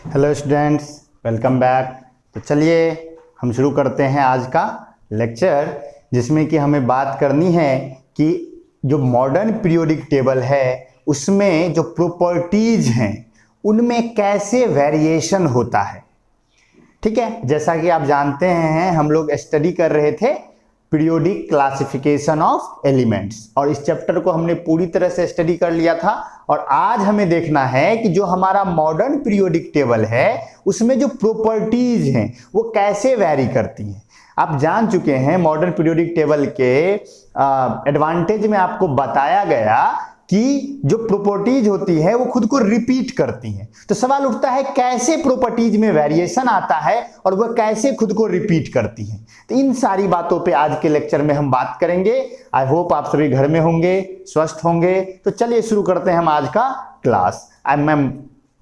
Hello students, welcome back. तो चलिए हम शुरू करते हैं आज का लेक्चर, जिसमें कि हमें बात करनी है कि जो मॉडर्न पीरियोडिक टेबल है उसमें जो प्रॉपर्टीज हैं उनमें कैसे वेरिएशन होता है। ठीक है, जैसा कि आप जानते हैं हम लोग स्टडी कर रहे थे पीरियोडिक क्लासिफिकेशन ऑफ एलिमेंट्स, और इस चैप्टर को हमने पूरी तरह से स्टडी कर लिया था। और आज हमें देखना है कि जो हमारा मॉडर्न पीरियोडिक टेबल है उसमें जो प्रॉपर्टीज हैं वो कैसे वैरी करती हैं। आप जान चुके हैं मॉडर्न पीरियोडिक टेबल के एडवांटेज में आपको बताया गया कि जो प्रॉपर्टीज होती है वो खुद को रिपीट करती हैं। तो सवाल उठता है कैसे प्रॉपर्टीज में वेरिएशन आता है और वह कैसे खुद को रिपीट करती हैं। तो इन सारी बातों पे आज के लेक्चर में हम बात करेंगे। आई होप आप सभी घर में होंगे, स्वस्थ होंगे। तो चलिए शुरू करते हैं हम आज का क्लास।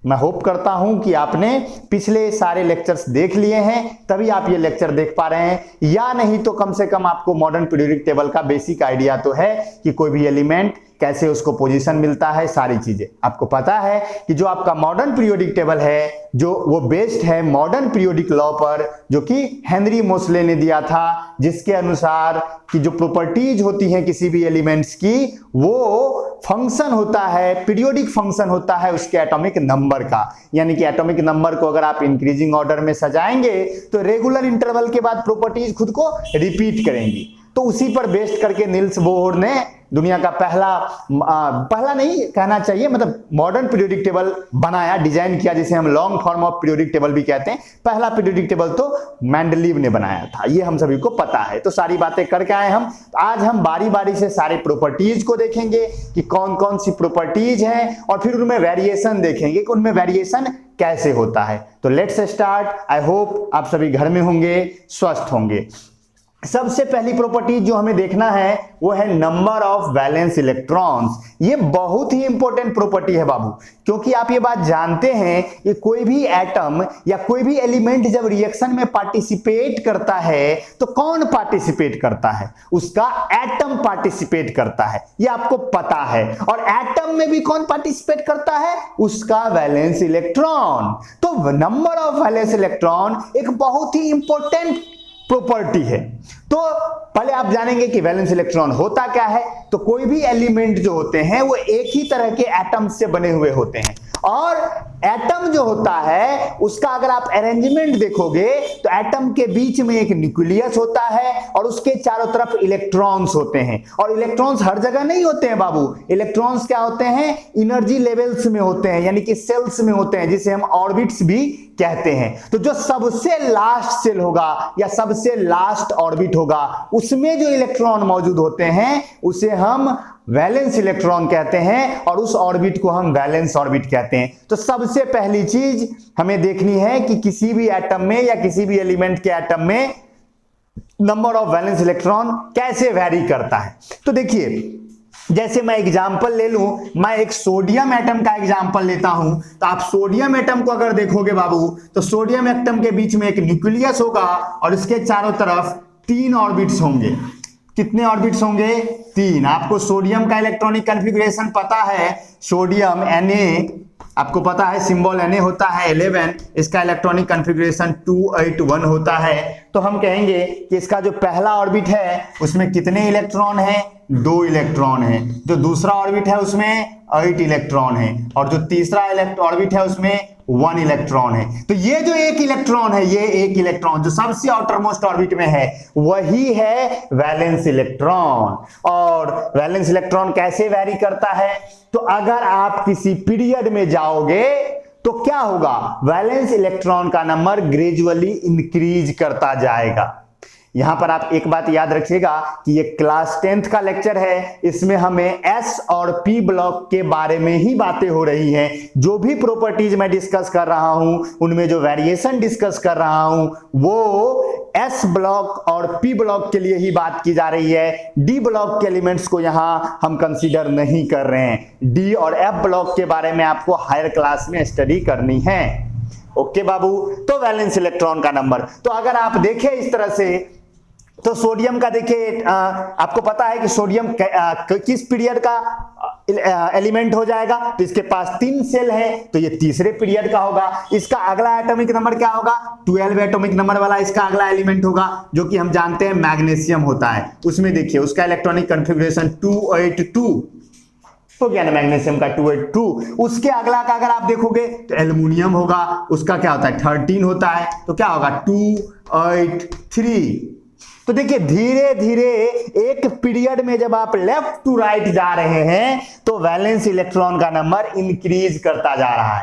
मैं होप करता हूं कि आपने पिछले सारे लेक्चर्स देख लिए हैं, तभी आप ये लेक्चर देख पा रहे हैं, या नहीं तो कम से कम आपको मॉडर्न पीरियोडिक टेबल का बेसिक आइडिया तो है कि कोई भी एलिमेंट कैसे उसको पोजीशन मिलता है। सारी चीजें आपको पता है कि जो आपका मॉडर्न पीरियोडिक टेबल है जो वो बेस्ड है मॉडर्न पीरियोडिक लॉ पर, जो कि हेनरी मोसले ने दिया था, जिसके अनुसार कि जो प्रॉपर्टीज होती हैं किसी भी एलिमेंट्स की वो फंक्शन होता है, पीरियोडिक फंक्शन होता है उसके एटॉमिक नंबर का। यानी कि एटॉमिक नंबर को अगर आप इंक्रीजिंग ऑर्डर में सजाएंगे तो रेगुलर इंटरवल के बाद प्रॉपर्टीज खुद को रिपीट करेंगी। तो उसी पर बेस्ड करके नील्स बोहर ने दुनिया का पहला नहीं कहना चाहिए, मतलब मॉडर्न पीरियोडिक टेबल बनाया, डिजाइन किया, जिसे हम long form of periodic table भी कहते हैं। पहला पीरियोडिक टेबल तो मेंडलीव ने बनाया था, ये हम सभी को पता है। तो सारी बातें करके आए हम। आज हम बारी बारी से सारे प्रॉपर्टीज को देखेंगे कि कौन कौन सी प्रॉपर्टीज हैं, और फिर उनमें वेरिएशन देखेंगे कि उनमें वेरिएशन कैसे होता है। तो लेट्स स्टार्ट। आई होप आप सभी घर में होंगे, स्वस्थ होंगे। सबसे पहली प्रॉपर्टी जो हमें देखना है वो है नंबर ऑफ वैलेंस इलेक्ट्रॉन्स। ये बहुत ही इंपॉर्टेंट प्रॉपर्टी है बाबू, क्योंकि आप ये बात जानते हैं कि कोई भी एटम या कोई भी एलिमेंट जब रिएक्शन में पार्टिसिपेट करता है तो कौन पार्टिसिपेट करता है? उसका एटम पार्टिसिपेट करता है, ये आपको पता है। और एटम में भी कौन पार्टिसिपेट करता है? उसका वैलेंस इलेक्ट्रॉन। तो नंबर ऑफ वैलेंस इलेक्ट्रॉन एक बहुत ही इंपॉर्टेंट प्रॉपर्टी है। तो पहले आप जानेंगे कि वैलेंस इलेक्ट्रॉन होता क्या है। तो कोई भी एलिमेंट जो होते हैं वो एक ही तरह के एटम्स से बने हुए होते हैं, और एटम जो होता है उसका अगर आप अरेंजमेंट देखोगे तो एटम के बीच में एक न्यूक्लियस होता है और उसके चारों तरफ इलेक्ट्रॉन्स होते हैं। और इलेक्ट्रॉन्स हर जगह नहीं होते हैं बाबू। इलेक्ट्रॉन्स क्या होते हैं? एनर्जी लेवल्स में होते हैं, यानी कि सेल्स में होते हैं, जिसे हम ऑर्बिट्स भी कहते हैं। तो जो सबसे लास्ट सेल होगा या सबसे लास्ट ऑर्बिट होगा उसमें जो इलेक्ट्रॉन मौजूद होते हैं उसे हम वैलेंस इलेक्ट्रॉन कहते हैं, और उस ऑर्बिट को हम वैलेंस ऑर्बिट कहते हैं। तो सबसे पहली चीज हमें देखनी है कि किसी भी एटम में या किसी भी एलिमेंट के एटम में नंबर ऑफ वैलेंस इलेक्ट्रॉन कैसे वैरी करता है। तो देखिए, जैसे मैं एग्जांपल ले लूं, मैं एक सोडियम एटम का एग्जांपल लेता हूं। तो आप सोडियम एटम को अगर देखोगे बाबू, तो सोडियम एटम के बीच में एक न्यूक्लियस होगा और इसके चारों तरफ 3 ऑर्बिट्स होंगे। कितने ऑर्बिट्स होंगे? 3। आपको सोडियम का इलेक्ट्रॉनिक कॉन्फ़िगरेशन पता है, सोडियम Na, आपको पता है सिंबल Na होता है 11, इसका इलेक्ट्रॉनिक कॉन्फ़िगरेशन 281 होता है। तो हम कहेंगे कि इसका जो पहला ऑर्बिट है उसमें कितने इलेक्ट्रॉन है? 2 इलेक्ट्रॉन है। जो दूसरा ऑर्बिट है उसमें 8 इलेक्ट्रॉन है, और जो तीसरा ऑर्बिट है उसमें 1 इलेक्ट्रॉन है। तो ये जो 1 इलेक्ट्रॉन है, ये 1 इलेक्ट्रॉन जो सबसे आउटरमोस्ट ऑर्बिट में है वही है वैलेंस इलेक्ट्रॉन। और वैलेंस इलेक्ट्रॉन कैसे वैरी करता है? तो अगर आप किसी पीरियड में जाओगे तो क्या होगा? वैलेंस इलेक्ट्रॉन का नंबर ग्रेजुअली इंक्रीज करता जाएगा। यहां पर आप एक बात याद रखिएगा कि ये क्लास 10th का लेक्चर है, इसमें हमें एस और पी ब्लॉक के बारे में ही बातें हो रही हैं। जो भी प्रॉपर्टीज मैं डिस्कस कर रहा हूं उनमें जो वेरिएशन डिस्कस कर रहा हूं वो एस ब्लॉक और पी ब्लॉक के लिए ही बात की जा रही है। डी ब्लॉक के एलिमेंट्स को यहां हम कंसीडर नहीं कर रहे हैं। डी और एफ ब्लॉक के बारे में आपको हायर क्लास में स्टडी करनी है। ओके बाबू। तो वैलेंस इलेक्ट्रॉन का नंबर, तो अगर आप देखें इस तरह से, तो सोडियम का देखिए, आपको पता है कि सोडियम किस पीरियड का एलिमेंट हो जाएगा। तो इसके पास 3 सेल है तो ये तीसरे पीरियड का होगा। इसका अगला एटॉमिक नंबर क्या होगा? 12 एटॉमिक नंबर वाला इसका अगला एलिमेंट होगा, जो कि हम जानते हैं मैग्नीशियम होता है। उसमें देखिए उसका इलेक्ट्रॉनिक कॉन्फ़िगरेशन 282 हो गया ना, मैग्नीशियम का 282। उसके अगला का अगर आप देखोगे तो एल्युमिनियम होगा, उसका क्या होता है 13 होता है, तो क्या होगा 283। तो देखिए धीरे धीरे एक पीरियड में जब आप लेफ्ट टू राइट जा रहे हैं तो वैलेंस इलेक्ट्रॉन का नंबर इंक्रीज करता जा रहा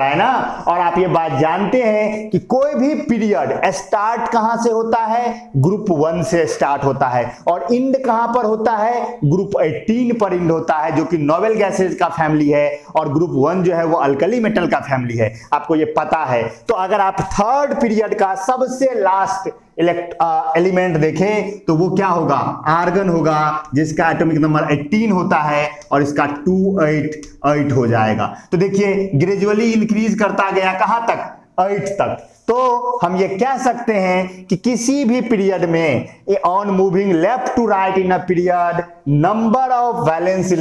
है ना। और आप ये बात जानते हैं कि कोई भी पीरियड स्टार्ट कहां से होता है? ग्रुप 1 से स्टार्ट होता है, और इंड कहां पर होता है? ग्रुप 18 पर इंड होता है, जो कि नोबेल गैसेज का फैमिली है, और ग्रुप 1 जो है वो अल्कली मेटल का फैमिली है। आपको ये पता है। तो अगर आप थर्ड पीरियड का सबसे लास्ट एलिमेंट देखें तो वो क्या होगा? आर्गन होगा, जिसका एटॉमिक नंबर 18 होता है और इसका 288 हो जाएगा। तो देखिए ग्रेजुअली इंक्रीज करता गया कहां तक? 8 तक। तो हम ये कह सकते हैं कि किसी भी पीरियड में on moving left to right in a period, number of valence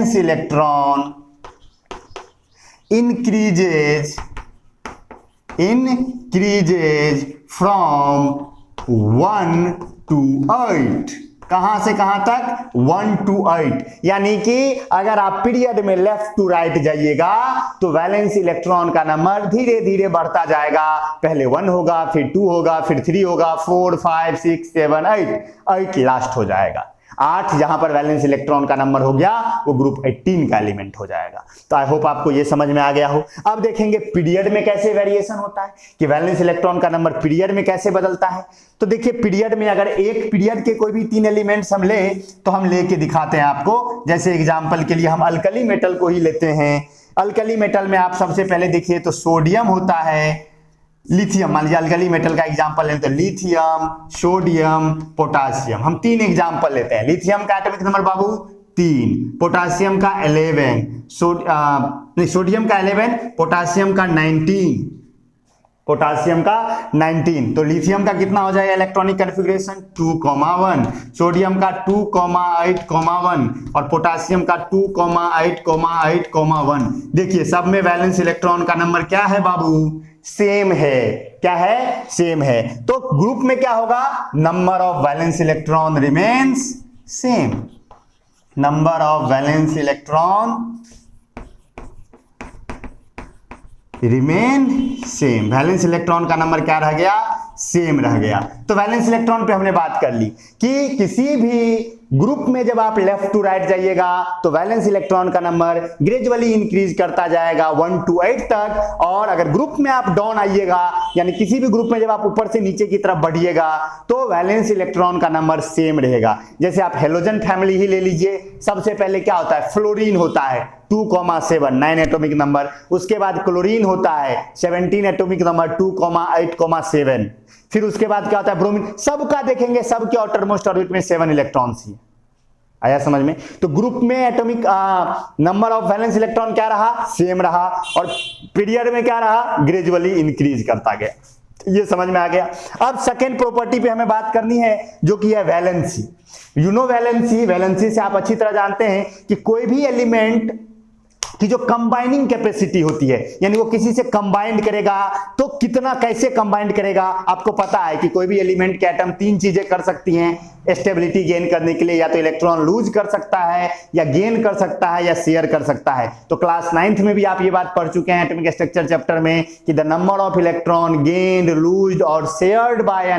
electron increases from 1 to 8। कहां से कहां तक? 1 to 8। यानी कि अगर आप पीरियड में लेफ्ट टू राइट जाइएगा तो वैलेंस इलेक्ट्रॉन का नंबर धीरे धीरे बढ़ता जाएगा। पहले 1 होगा, फिर 2 होगा, फिर 3 होगा, 4 5 6 7 8 लास्ट हो जाएगा। 8 जहां पर वैलेंस इलेक्ट्रॉन का नंबर हो गया वो ग्रुप 18 का एलिमेंट हो जाएगा। तो आई होप आपको ये समझ में आ गया हो। अब देखेंगे पीरियड में कैसे वेरिएशन होता है, कि वैलेंस इलेक्ट्रॉन का नंबर पीरियड में कैसे बदलता है। तो देखिए पीरियड में अगर एक पीरियड के कोई भी 3 एलिमेंट्स हम ले तो हम लेके दिखाते हैं आपको। जैसे एग्जांपल के लिए हम अल्कली मेटल को ही लेते हैं। अल्कली मेटल में आप सबसे पहले देखिए तो सोडियम होता है, लिथियम, मान लीजिए अल्कली मेटल का एग्जांपल लेते हैं, लिथियम, सोडियम, पोटासियम। हम 3 एग्जांपल लेते हैं। लिथियम का एटॉमिक नंबर बाबू 3, पोटासियम का 11, सोडियम का 11, पोटासियम का 19। तो लिथियम का कितना हो जाएगा इलेक्ट्रॉनिक कॉन्फ़िगरेशन? 2,1, सोडियम का 2,8,1 और पोटासियम का 2,8,8,1। देखिए सब में वैलेंस इलेक्ट्रॉन का नंबर क्या है बाबू? सेम है। क्या है? सेम है। तो ग्रुप में क्या होगा? Number of valence electron remains same. Number of valence electron remain same. Valence electron का नंबर क्या रह गया? सेम रह गया। तो वैलेंस इलेक्ट्रॉन पे हमने बात कर ली कि किसी भी ग्रुप में जब आप लेफ्ट टू राइट जाइएगा तो वैलेंस इलेक्ट्रॉन का नंबर ग्रेजुअली इंक्रीज करता जाएगा 1 to 8 तक। और अगर ग्रुप में आप डाउन आइएगा, यानी किसी भी ग्रुप में जब आप ऊपर से नीचे की तरफ बढ़िएगा तो वैलेंस इलेक्ट्रॉन का नंबर सेम रहेगा। जैसे आप हेलोजन फैमिली ही ले लीजिए। सबसे पहले क्या होता है? फ्लोरीन होता है 2,7, 9 एटॉमिक नंबर। उसके बाद क्लोरीन होता है 17 एटॉमिक नंबर 2,8,7। फिर उसके बाद क्या होता है? ब्रोमीन। सबका देखेंगे, सबके आउटरमोस्ट ऑर्बिट में 7 इलेक्ट्रॉन्स ही। आया समझ में? तो ग्रुप में atomic number of valence electron क्या रहा? सेम रहा। और पीरियड में क्या रहा? ग्रेजुअली इंक्रीज करता गया। ये समझ में आ गया। अब सेकेंड प्रॉपर्टी पे हमें बात करनी है, जो कि है वैलेंसी। वैलेंसी से आप अच्छी तरह जानते हैं कि कोई भी एलिमेंट की जो कंबाइनिंग कैपेसिटी होती है, यानी वो किसी से कंबाइंड करेगा तो कितना, कैसे कंबाइंड करेगा। आपको पता है कि कोई भी एलिमेंट के एटम 3 चीजें कर सकती हैं स्टेबिलिटी गेन करने के लिए। या तो इलेक्ट्रॉन लूज कर सकता है, या गेन कर सकता है, या शेयर कर सकता है। तो क्लास 9th में भी आप ये बात पढ़ चुके हैं एटॉमिक स्ट्रक्चर चैप्टर में कि the number of electron gained, loosed और shared by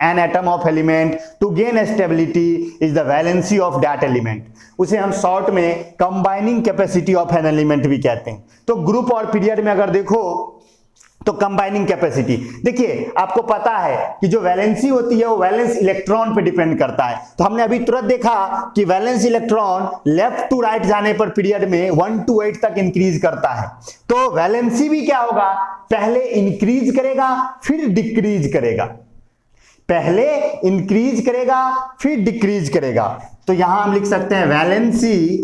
an atom of element to gain stability is the valency of that element. उसे हम शॉर्ट में combining capacity of an element भी कहते हैं। तो ग्रुप और पीरियड में अगर देखो तो कंबाइनिंग कैपेसिटी, देखिए आपको पता है कि जो वैलेंसी होती है वो वैलेंस इलेक्ट्रॉन पे डिपेंड करता है। तो हमने अभी तुरंत देखा कि valence electron left to right जाने पर पीरियड में 1 to 8 तक इंक्रीज करता है। तो वैलेंसी भी क्या होगा? पहले इंक्रीज करेगा फिर डिक्रीज करेगा। पहले इंक्रीज करेगा फिर डिक्रीज करेगा। तो यहां हम लिख सकते हैं valency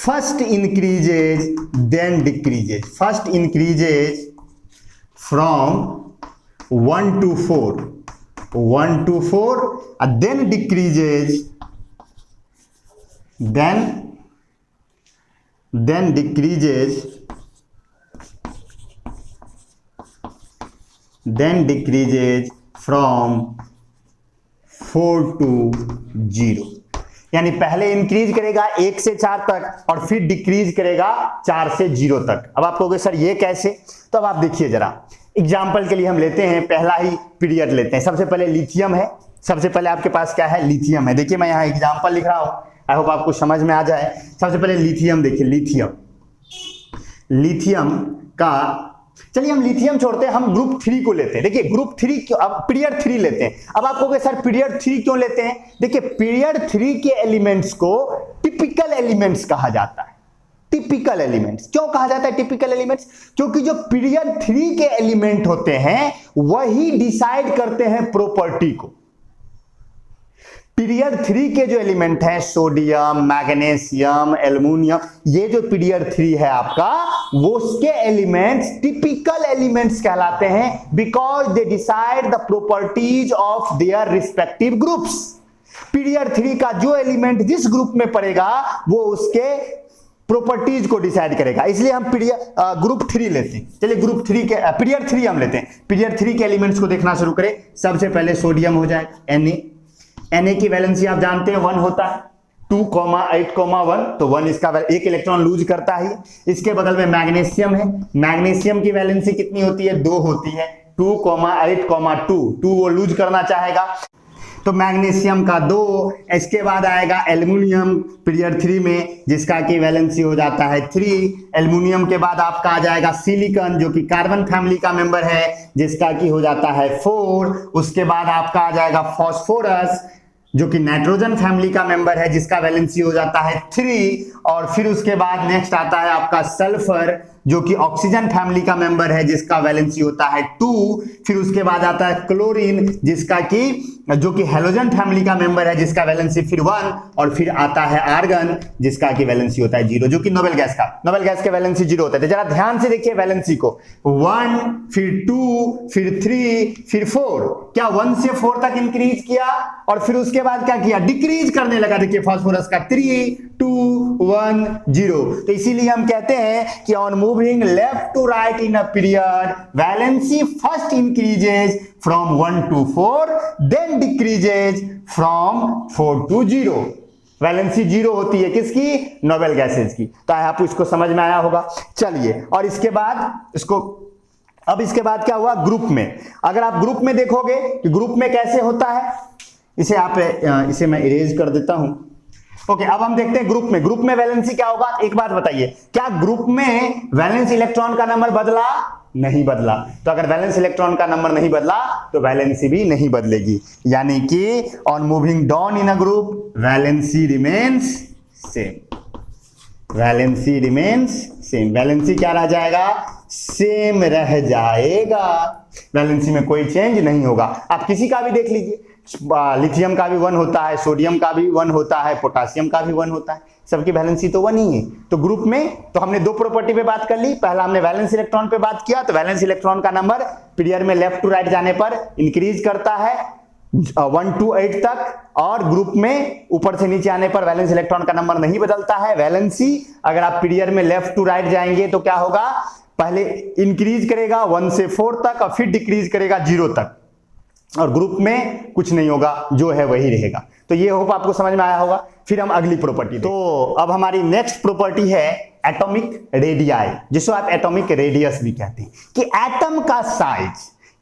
first increases then decreases. First increases from 1 to 4, 1 to 4, then decreases, then decreases from 4 to 0। यानी पहले इंक्रीज करेगा 1 से 4 तक और फिर डिक्रीज करेगा 4 से 0 तक। अब आप कहोगे सर ये कैसे? तो अब आप देखिए जरा, एग्जाम्पल के लिए हम लेते हैं पहला ही पीरियड लेते हैं। सबसे पहले लिथियम है, सबसे पहले आपके पास क्या है? लिथियम है। देखिए मैं यहाँ एग्जाम्पल लिख रहा हूं, आई होप आपको समझ में आ जाए। सबसे पहले लिथियम देखिए, लिथियम का, चलिए हम लिथियम छोड़ते हैं, हम ग्रुप 3 को लेते हैं। देखिए ग्रुप 3 अब पीरियड 3 लेते हैं। अब आप कहोगे सर पीरियड 3 क्यों लेते हैं? देखिए पीरियड 3 के एलिमेंट्स को टिपिकल एलिमेंट्स कहा जाता है। टिपिकल एलिमेंट्स क्यों कहा जाता है टिपिकल एलिमेंट्स? क्योंकि जो पीरियड 3 के एलिमेंट होते हैं वही डिसाइड करते हैं प्रॉपर्टी को। पीरियड 3 के जो एलिमेंट हैं, सोडियम, मैग्नीशियम, एल्युमिनियम, ये जो पीरियड 3 है आपका, वो उसके एलिमेंट्स टिपिकल एलिमेंट्स कहलाते हैं, because they decide the properties of their respective groups. Period 3 का जो एलिमेंट जिस ग्रुप में पड़ेगा वो उसके प्रॉपर्टीज को डिसाइड करेगा, इसलिए हम ग्रुप 3 लेते हैं। चलिए ग्रुप 3 के पीरियड 3 हम लेते हैं। पीरियड 3 के एलिमेंट्स को देखना शुरू करें। सबसे पहले सोडियम हो जाएगा, Na की वैलेंसी आप जानते हैं 1 होता है, 2,8,1, तो 1 इसका एक इलेक्ट्रॉन लूज करता है। इसके बगल में मैग्नीशियम है, मैग्नीशियम की वैलेंसी कितनी होती है? 2 होती है, 2,8,2, 2 वो लूज करना चाहेगा तो मैग्नीशियम का 2। इसके बाद आएगा एल्युमिनियम पीरियड 3 में, जिसका की वैलेंसी हो जाता है 3। एल्युमिनियम के बाद आपका आ जाएगा सिलिकॉन, जो कि कार्बन फैमिली का मेंबर है, जिसका की हो जाता है 4। उसके बाद आपका आ जाएगा फास्फोरस, जो कि नाइट्रोजन फैमिली का मेंबर है, जिसका वैलेंसी हो जाता है 3। और फिर उसके बाद नेक्स्ट आता है आपका सल्फर, जो कि ऑक्सीजन फैमिली का मेंबर है, जिसका वैलेंसी होता है 2। फिर उसके बाद आता है क्लोरीन, जो कि हैलोजन फैमिली का मेंबर है, जिसका वैलेंसी फिर 1। और फिर आता है आर्गन, जिसका की वैलेंसी होता है 0, जो कि नोबेल गैस के वैलेंसी 0 होता है। तो जरा ध्यान से देखिए वैलेंसी को, 1, फिर 2, फिर 3, फिर 4। क्या 1 से 4 तक इंक्रीज किया और फिर उसके बाद क्या किया? डिक्रीज करने लगा। देखिए फास्फोरस का 3, 2, 1, 0। तो इसीलिए हम कहते हैं कि on moving left to right in a period, valency first increases from 1 to 4, then decreases from 4 to 0। Valency 0 होती है किसकी? नोबेल गैसेज की। तो आपको इसको समझ में आया होगा। चलिए, और इसके बाद क्या हुआ? ग्रुप में, अगर आप ग्रुप में देखोगे कि ग्रुप में कैसे होता है, इसे मैं इरेज कर देता हूं। ओके, अब हम देखते हैं ग्रुप में वैलेंसी क्या होगा। एक बात बताइए, क्या ग्रुप में वैलेंस इलेक्ट्रॉन का नंबर बदला? नहीं बदला। तो अगर वैलेंस इलेक्ट्रॉन का नंबर नहीं बदला तो वैलेंसी भी नहीं बदलेगी, यानी कि on moving down in a group valency remains same. Valency क्या रह जाएगा? सेम रह जाएगा। वैलेंसी में कोई चेंज नहीं होगा। आप किसी का भी देख लीजिए, लिथियम का भी 1 होता है, सोडियम का भी 1 होता है, पोटासियम का भी 1 होता है, सबकी वैलेंसी तो 1 ही है। तो ग्रुप में तो हमने 2 प्रॉपर्टी पे बात कर ली। पहला हमने वैलेंस इलेक्ट्रॉन पे बात किया, तो वैलेंस इलेक्ट्रॉन का नंबर पीरियड में लेफ्ट टू राइट जाने पर इंक्रीज करता है 1 to 8 तक, और ग्रुप में ऊपर से नीचे आने पर वैलेंस इलेक्ट्रॉन का नंबर नहीं बदलता है। वैलेंसी अगर आप पीरियड में लेफ्ट टू राइट जाएंगे तो क्या होगा? पहले इंक्रीज करेगा 1 से 4 तक और फिर डिक्रीज करेगा 0 तक, और ग्रुप में कुछ नहीं होगा, जो है वही रहेगा। तो ये होप आपको समझ में आया होगा। फिर हम अगली प्रॉपर्टी, तो अब हमारी नेक्स्ट प्रॉपर्टी है एटॉमिक रेडियाई, जिसको आप एटॉमिक रेडियस भी कहते हैं, कि एटम का साइज,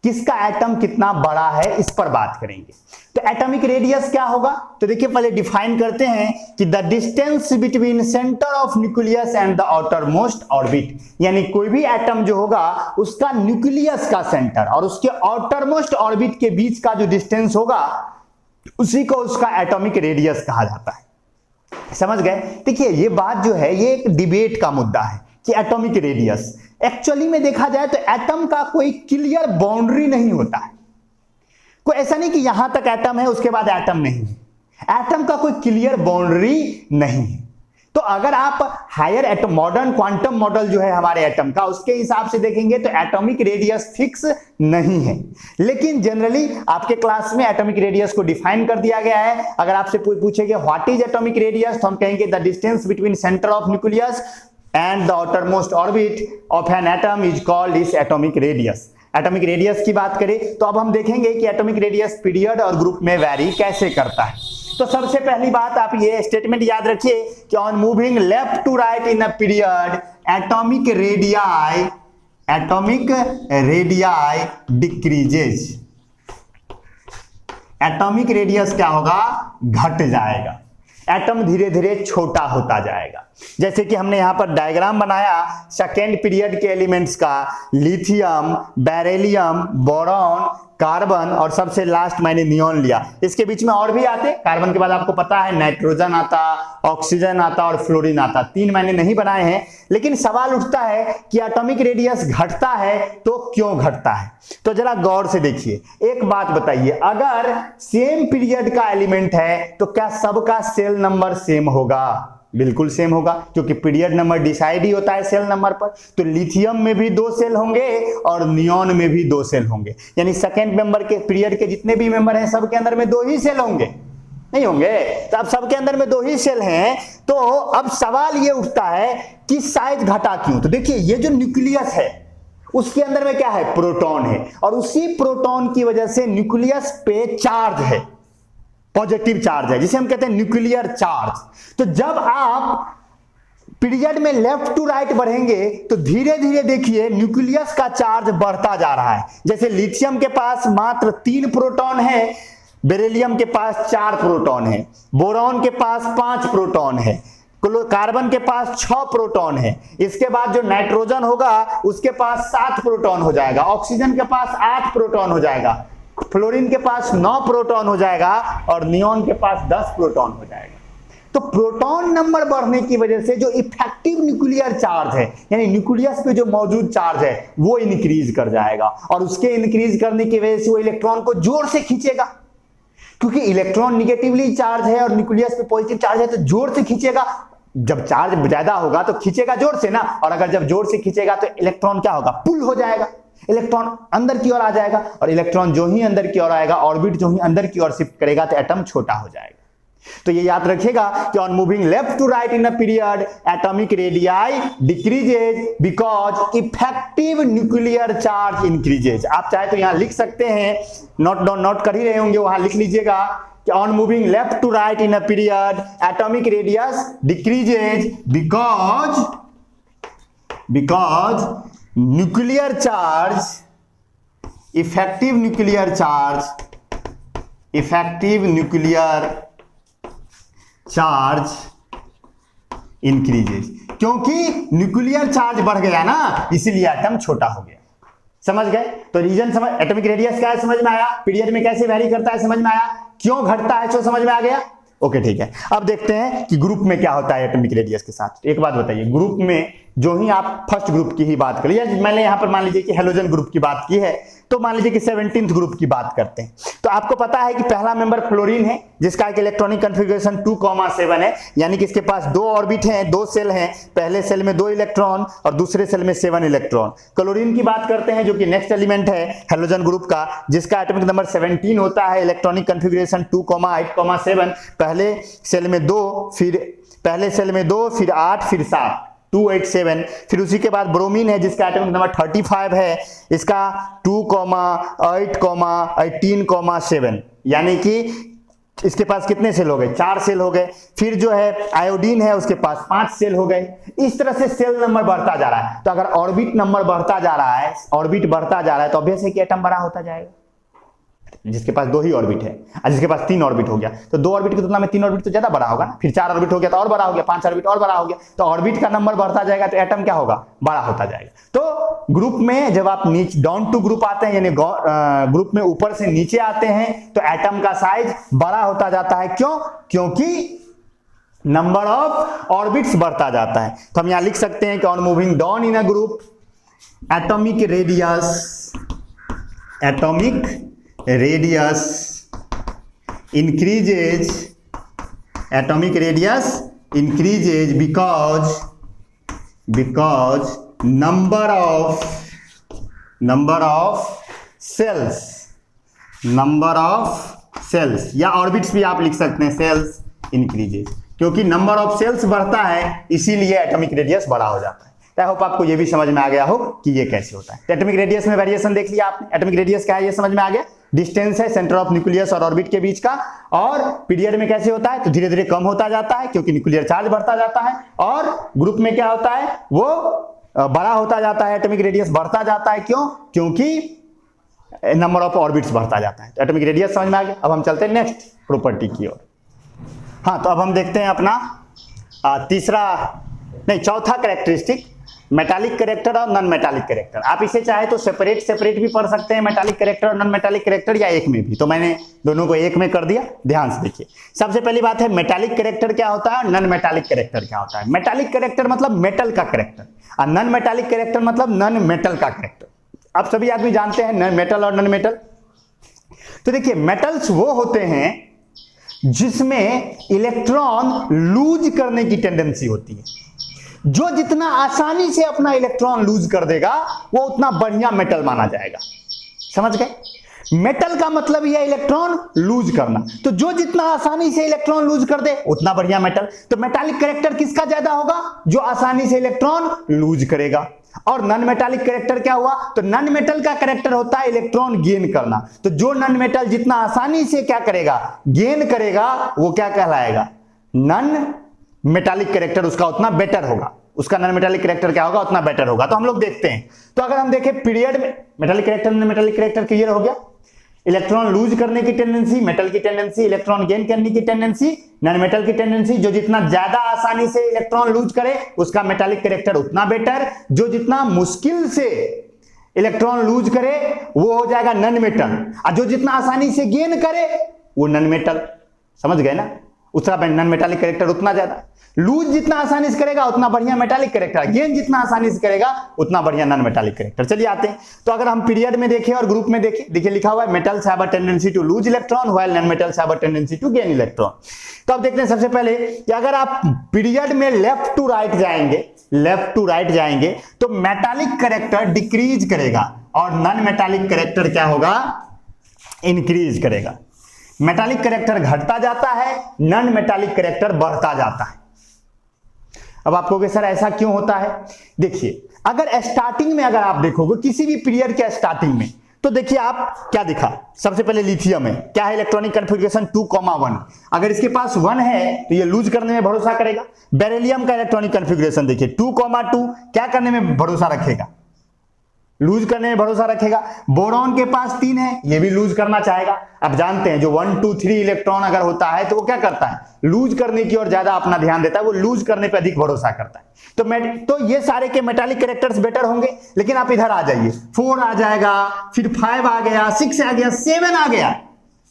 किसका एटम कितना बड़ा है, इस पर बात करेंगे। तो एटॉमिक रेडियस क्या होगा? तो देखिए पहले डिफाइन करते हैं कि the distance between centre of nucleus and the outer most orbit, यानी कोई भी एटम जो होगा उसका न्यूक्लियस का सेंटर और उसके आउटर मोस्ट ऑर्बिट के बीच का जो डिस्टेंस होगा उसी को उसका एटॉमिक रेडियस कहा जाता है। समझ गए? देखिए ये बात जो है ये एक डिबेट का मुद्दा है कि एटॉमिक रेडियस, एक्चुअली में देखा जाए तो एटम का कोई क्लियर बाउंड्री नहीं होता है। कोई ऐसा नहीं कि यहां तक एटम है उसके बाद एटम नहीं है, एटम का कोई क्लियर बाउंड्री नहीं है। तो अगर आप higher atom modern quantum model जो है हमारे एटम का, उसके हिसाब से देखेंगे तो एटॉमिक रेडियस फिक्स नहीं है, लेकिन जनरली आपके क्लास में एटॉमिक रेडियस को डिफाइन कर दिया गया है। अगर आपसे पूछेंगे व्हाट इज एटॉमिक रेडियस, तो हम कहेंगे the distance between centre of nucleus and the outermost orbit of an atom is called is atomic radius. Atomic radius की बात करें तो अब हम देखेंगे कि एटॉमिक रेडियस पीरियड और ग्रुप में वैरी कैसे करता है। तो सबसे पहली बात आप ये स्टेटमेंट याद रखिए कि on moving left to right in a period atomic radii decreases. Atomic radius क्या होगा, घट जाएगा, एटम धीरे धीरे छोटा होता जाएगा। जैसे कि हमने यहां पर डायग्राम बनाया सेकेंड पीरियड के एलिमेंट्स का, लिथियम, बेरिलियम, बोरॉन, कार्बन और सबसे लास्ट मैंने नियॉन लिया। इसके बीच में और भी आते, कार्बन के बाद आपको पता है नाइट्रोजन आता, ऑक्सीजन आता और फ्लोरीन आता। 3 मैंने नहीं बनाए हैं, लेकिन सवाल उठता है कि एटॉमिक रेडियस घटता है तो क्यों घटता है। तो जरा गौर से देखिए, एक बात बताइए, अगर सेम पीरियड का एलिमेंट है तो क्या सबका सेल नंबर सेम होगा? बिल्कुल सेम होगा, क्योंकि पीरियड नंबर डिसाइड ही होता है सेल नंबर पर। तो लिथियम में भी 2 सेल होंगे और नियॉन में भी 2 सेल होंगे, यानी सेकेंड मेंबर के पीरियड के जितने भी मेंबर हैं सबके अंदर में 2 ही सेल होंगे, नहीं होंगे? तो अब सबके अंदर में 2 ही सेल हैं, तो अब सवाल ये उठता है कि साइज घटा क्यों। तो देखिए, ये जो न्यूक्लियस है उसके अंदर में क्या है, प्रोटॉन है, और उसी प्रोटॉन की वजह से न्यूक्लियस पे चार्ज है, पॉजिटिव चार्ज है, जिसे हम कहते हैं न्यूक्लियर चार्ज। तो जब आप पीरियड में लेफ्ट टू राइट बढ़ेंगे तो धीरे धीरे देखिए न्यूक्लियस का चार्ज बढ़ता जा रहा है। जैसे लिथियम के पास मात्र 3 प्रोटॉन है, बेरिलियम के पास 4 प्रोटॉन है, बोरॉन के पास 5 प्रोटॉन है, कार्बन के पास 6 प्रोटॉन है, इसके बाद जो नाइट्रोजन होगा उसके पास 7 प्रोटॉन हो जाएगा, ऑक्सीजन के पास 8 प्रोटॉन हो जाएगा, फ्लोरीन के पास 9 प्रोटॉन हो जाएगा और नियॉन के पास 10 प्रोटॉन हो जाएगा। तो प्रोटॉन नंबर बढ़ने की वजह से जो इफेक्टिव न्यूक्लियर चार्ज है, यानी न्यूक्लियस पे जो मौजूद चार्ज है, वो इंक्रीज कर जाएगा, और उसके इंक्रीज करने की वजह से वो इलेक्ट्रॉन को जोर से खींचेगा, क्योंकि इलेक्ट्रॉन निगेटिवली चार्ज है और न्यूक्लियस पे पॉजिटिव चार्ज है, तो जोर से खींचेगा। जब चार्ज ज्यादा होगा तो खींचेगा जोर से ना, और अगर जब जोर से खींचेगा तो इलेक्ट्रॉन क्या होगा, पुल हो जाएगा, इलेक्ट्रॉन अंदर की ओर आ जाएगा, और इलेक्ट्रॉन जो ही अंदर की ओर आएगा, ऑर्बिट जो ही अंदर की ओर शिफ्ट करेगा, तो एटम छोटा हो जाएगा। तो ये याद रखिएगा कि on moving left to right in a period atomic radii decreases because effective nuclear charge increases. आप चाहे तो यहां लिख सकते हैं, नोट कर ही रहे होंगे, वहां लिख लीजिएगा कि on moving left to right in a period atomic radius decreases because nuclear charge, effective nuclear charge increases. क्योंकि न्यूक्लियर चार्ज बढ़ गया ना, इसीलिए एटम छोटा हो गया। समझ गए? तो रीजन समझ, एटॉमिक रेडियस क्या है समझ में आया, पीरियड में कैसे वैरी करता है समझ में आया, क्यों घटता है जो समझ में आ गया। ओके ठीक है, अब देखते हैं कि ग्रुप में क्या होता है एटॉमिक रेडियस के साथ। एक बात बताइए, ग्रुप में जो ही आप फर्स्ट ग्रुप की ही बात करिए, मैंने यहां पर मान लीजिए कि हेलोजन ग्रुप की बात की है, तो मान लीजिए कि 17th ग्रुप की बात करते हैं। तो आपको पता है कि पहला मेंबर फ्लोरीन है, जिसका एक इलेक्ट्रॉनिक कॉन्फ़िगरेशन 2,7 है, यानी कि इसके पास 2 ऑर्बिट हैं, 2 सेल हैं, पहले सेल में 2 इलेक्ट्रॉन और दूसरे सेल में 7 इलेक्ट्रॉन। क्लोरीन की बात करते हैं, जो कि नेक्स्ट एलिमेंट है हेलोजन ग्रुप का, जिसका एटॉमिक नंबर 17 होता है, इलेक्ट्रॉनिक कॉन्फ़िगरेशन 2,8,7, पहले सेल में 2, फिर 8, फिर 7, 287। फिर उसी के बाद ब्रोमीन है, जिसका एटॉमिक नंबर 35 है, इसका 2,8,18,7, यानी कि इसके पास कितने सेल हो गए, 4 सेल हो गए। फिर जो है आयोडीन है, उसके पास 5 सेल हो गए। इस तरह से सेल नंबर बढ़ता जा रहा है। तो अगर ऑर्बिट नंबर बढ़ता जा रहा है, तो ऑब्वियस है कि एटम बड़ा होता जाएगा। जिसके पास 2 ही ऑर्बिट है और जिसके पास 3 ऑर्बिट हो गया, तो 2 ऑर्बिट की तुलना में 3 ऑर्बिट तो ज्यादा बड़ा होगा ना। फिर 4 ऑर्बिट हो गया तो और बड़ा हो गया, 5 ऑर्बिट और बड़ा हो गया, तो ऑर्बिट का नंबर बढ़ता जाएगा, तो एटम क्या होगा, बड़ा होता जाएगा। तो ग्रुप में जब आप नीचे डाउन टू ग्रुप आते हैं, यानी ग्रुप में ऊपर से नीचे आते हैं, तो एटम का साइज बड़ा होता जाता है। क्यों? क्योंकि नंबर ऑफ ऑर्बिट्स बढ़ता जाता है। तो हम यहां लिख सकते हैं कि on moving down in a group atomic radius increases because number of cells या ऑर्बिट्स भी आप लिख सकते हैं, सेल्स इंक्रीजेज, क्योंकि नंबर ऑफ सेल्स बढ़ता है इसीलिए एटॉमिक रेडियस बड़ा हो जाता है। आई होप आपको ये भी समझ में आ गया हो कि ये कैसे होता है। एटॉमिक रेडियस में वेरिएशन देख लिया आपने, एटॉमिक रेडियस क्या है ये समझ में आ गया, डिस्टेंस है सेंटर ऑफ न्यूक्लियस और ऑर्बिट के बीच का, और पीरियड में कैसे होता है तो धीरे धीरे कम होता जाता है क्योंकि न्यूक्लियर चार्ज बढ़ता जाता है, और ग्रुप में क्या होता है वो बड़ा होता जाता है, एटॉमिक रेडियस बढ़ता जाता है। क्यों? क्योंकि नंबर ऑफ ऑर्बिट्स बढ़ता जाता है। तो एटॉमिक रेडियस समझ में आ गया। अब हम चलते हैं नेक्स्ट प्रॉपर्टी की ओर। हाँ, तो अब हम देखते हैं अपना चौथा कैरेक्टरिस्टिक, मेटालिक कैरेक्टर और नॉन मेटालिक कैरेक्टर। आप इसे चाहे तो सेपरेट भी पढ़ सकते हैं, मेटालिक कैरेक्टर और नॉन मेटालिक कैरेक्टर, या एक में भी, तो मैंने दोनों को एक में कर दिया। ध्यान से देखिए, सबसे पहली बात है मेटालिक कैरेक्टर क्या होता है और नॉन मेटालिक कैरेक्टर क्या होता है। मेटालिक कैरेक्टर मतलब मेटल का कैरेक्टर, और नॉन मेटालिक कैरेक्टर मतलब नॉन मेटल का कैरेक्टर। आप सभी आदमी जानते हैं मेटल और नॉन मेटल। तो देखिए, मेटल्स वो होते हैं जिसमें इलेक्ट्रॉन लूज करने की टेंडेंसी होती है। जो जितना आसानी से अपना इलेक्ट्रॉन लूज कर देगा वो उतना बढ़िया मेटल माना जाएगा। समझ गए? मेटल का मतलब यह इलेक्ट्रॉन लूज करना, तो जो जितना आसानी से इलेक्ट्रॉन लूज कर दे उतना बढ़िया मेटल। तो मेटालिक कैरेक्टर किसका ज्यादा होगा? जो आसानी से इलेक्ट्रॉन लूज करेगा। और नॉन मेटालिक कैरेक्टर क्या हुआ? तो नॉन मेटल का कैरेक्टर होता है इलेक्ट्रॉन गेन करना। तो जो नॉन मेटल जितना आसानी से क्या करेगा, गेन करेगा, वो क्या कहलाएगा? नॉन मेटालिक कैरेक्टर उसका उतना बेटर होगा, उसका नॉन मेटालिक कैरेक्टर क्या होगा? उतना बेटर होगा। तो हम लोग देखते हैं, तो अगर हम देखें पीरियड में metallic character non metallic character clear हो गया। इलेक्ट्रॉन लूज करने की टेंडेंसी मेटल की टेंडेंसी, इलेक्ट्रॉन गेन करने की टेंडेंसी नॉन मेटल की टेंडेंसी। जो जितना ज्यादा आसानी से इलेक्ट्रॉन लूज करे उसका मेटालिक कैरेक्टर उतना बेटर, जो जितना मुश्किल से इलेक्ट्रॉन लूज करे वो हो जाएगा नॉन मेटल, और जो जितना आसानी से गेन करे वो नॉन मेटल। समझ गए ना? उसका नॉन मेटालिक कैरेक्टर उतना ज्यादा। लूज जितना आसानी से करेगा उतना बढ़िया मेटालिक कैरेक्टर, गेन जितना आसानी से करेगा उतना बढ़िया नॉन मेटालिक कैरेक्टर। चलिए आते हैं, तो अगर हम पीरियड में देखें और ग्रुप में देखें, देखिए लिखा हुआ है metals have a tendency to lose electron while non metals have a tendency to gain electron. तो अब देखते हैं सबसे पहले कि अगर आप पीरियड में लेफ्ट टू राइट जाएंगे तो मेटालिक कैरेक्टर डिक्रीज करेगा और नॉन मेटालिक कैरेक्टर क्या होगा? इंक्रीज करेगा। मेटालिक कैरेक्टर घटता जाता है, नॉन मेटालिक कैरेक्टर बढ़ता जाता है। अब आप कहोगे सर ऐसा क्यों होता है? देखिए, अगर स्टार्टिंग में अगर आप देखोगे किसी भी पीरियड के स्टार्टिंग में, तो देखिए आप क्या दिखा, सबसे पहले लिथियम है, क्या है इलेक्ट्रॉनिक कॉन्फ़िगरेशन 2,1। अगर इसके पास 1 है तो ये लूज करने में भरोसा करेगा। बेरिलियम का इलेक्ट्रॉनिक कॉन्फ़िगरेशन देखिए 2,2, क्या करने में भरोसा रखेगा? लूज करने में भरोसा रखेगा। बोरॉन के पास 3 है, ये भी लूज करना चाहेगा। अब जानते हैं जो 1, 2, 3 इलेक्ट्रॉन अगर होता है तो वो क्या करता है? लूज करने की ओर ज्यादा अपना ध्यान देता है, वो लूज करने पे अधिक भरोसा करता है। तो ये सारे के मेटालिक कैरेक्टर्स बेटर होंगे। लेकिन आप इधर आ जाइए, 4 आ जाएगा, फिर 5 आ गया, 6 आ गया, 7 आ गया।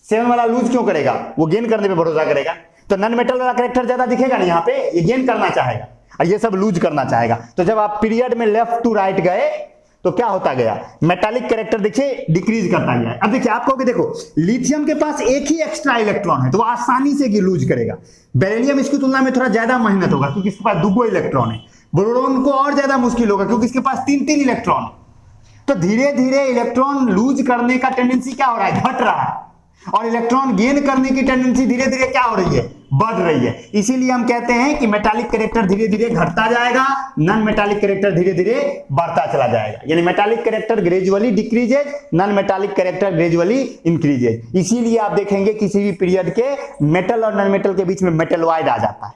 7 वाला लूज क्यों करेगा? वो गेन करने पे भरोसा करेगा। तो नॉन मेटल वाला कैरेक्टर ज्यादा दिखेगा नहीं, यहाँ पे ये गेन करना चाहेगा और ये सब लूज करना चाहेगा। तो जब आप पीरियड में लेफ्ट टू राइट गए तो क्या होता गया? मेटालिक कैरेक्टर देखिए डिक्रीज करता गया। अब देखिए, आप कहोगे देखो लिथियम के पास एक ही एक्स्ट्रा इलेक्ट्रॉन है तो वो आसानी से लूज करेगा। बेरिलियम इसकी तुलना में थोड़ा ज्यादा मेहनत होगा क्योंकि इसके पास 2 इलेक्ट्रॉन है। बोरोन को और ज्यादा मुश्किल होगा क्योंकि इसके पास 3 इलेक्ट्रॉन है। तो धीरे धीरे इलेक्ट्रॉन लूज करने का टेंडेंसी क्या हो रहा है? घट रहा है, और इलेक्ट्रॉन गेन करने की टेंडेंसी धीरे धीरे क्या हो रही है? बढ़ रही है। इसीलिए हम कहते हैं कि मेटालिक कैरेक्टर धीरे धीरे घटता जाएगा, नॉन मेटालिक कैरेक्टर धीरे धीरे बढ़ता चला जाएगा। यानी metallic character gradually decreases, non metallic character gradually increases. इसीलिए आप देखेंगे किसी भी पीरियड के मेटल और नॉन मेटल के बीच में मेटेलॉइड आ जाता है।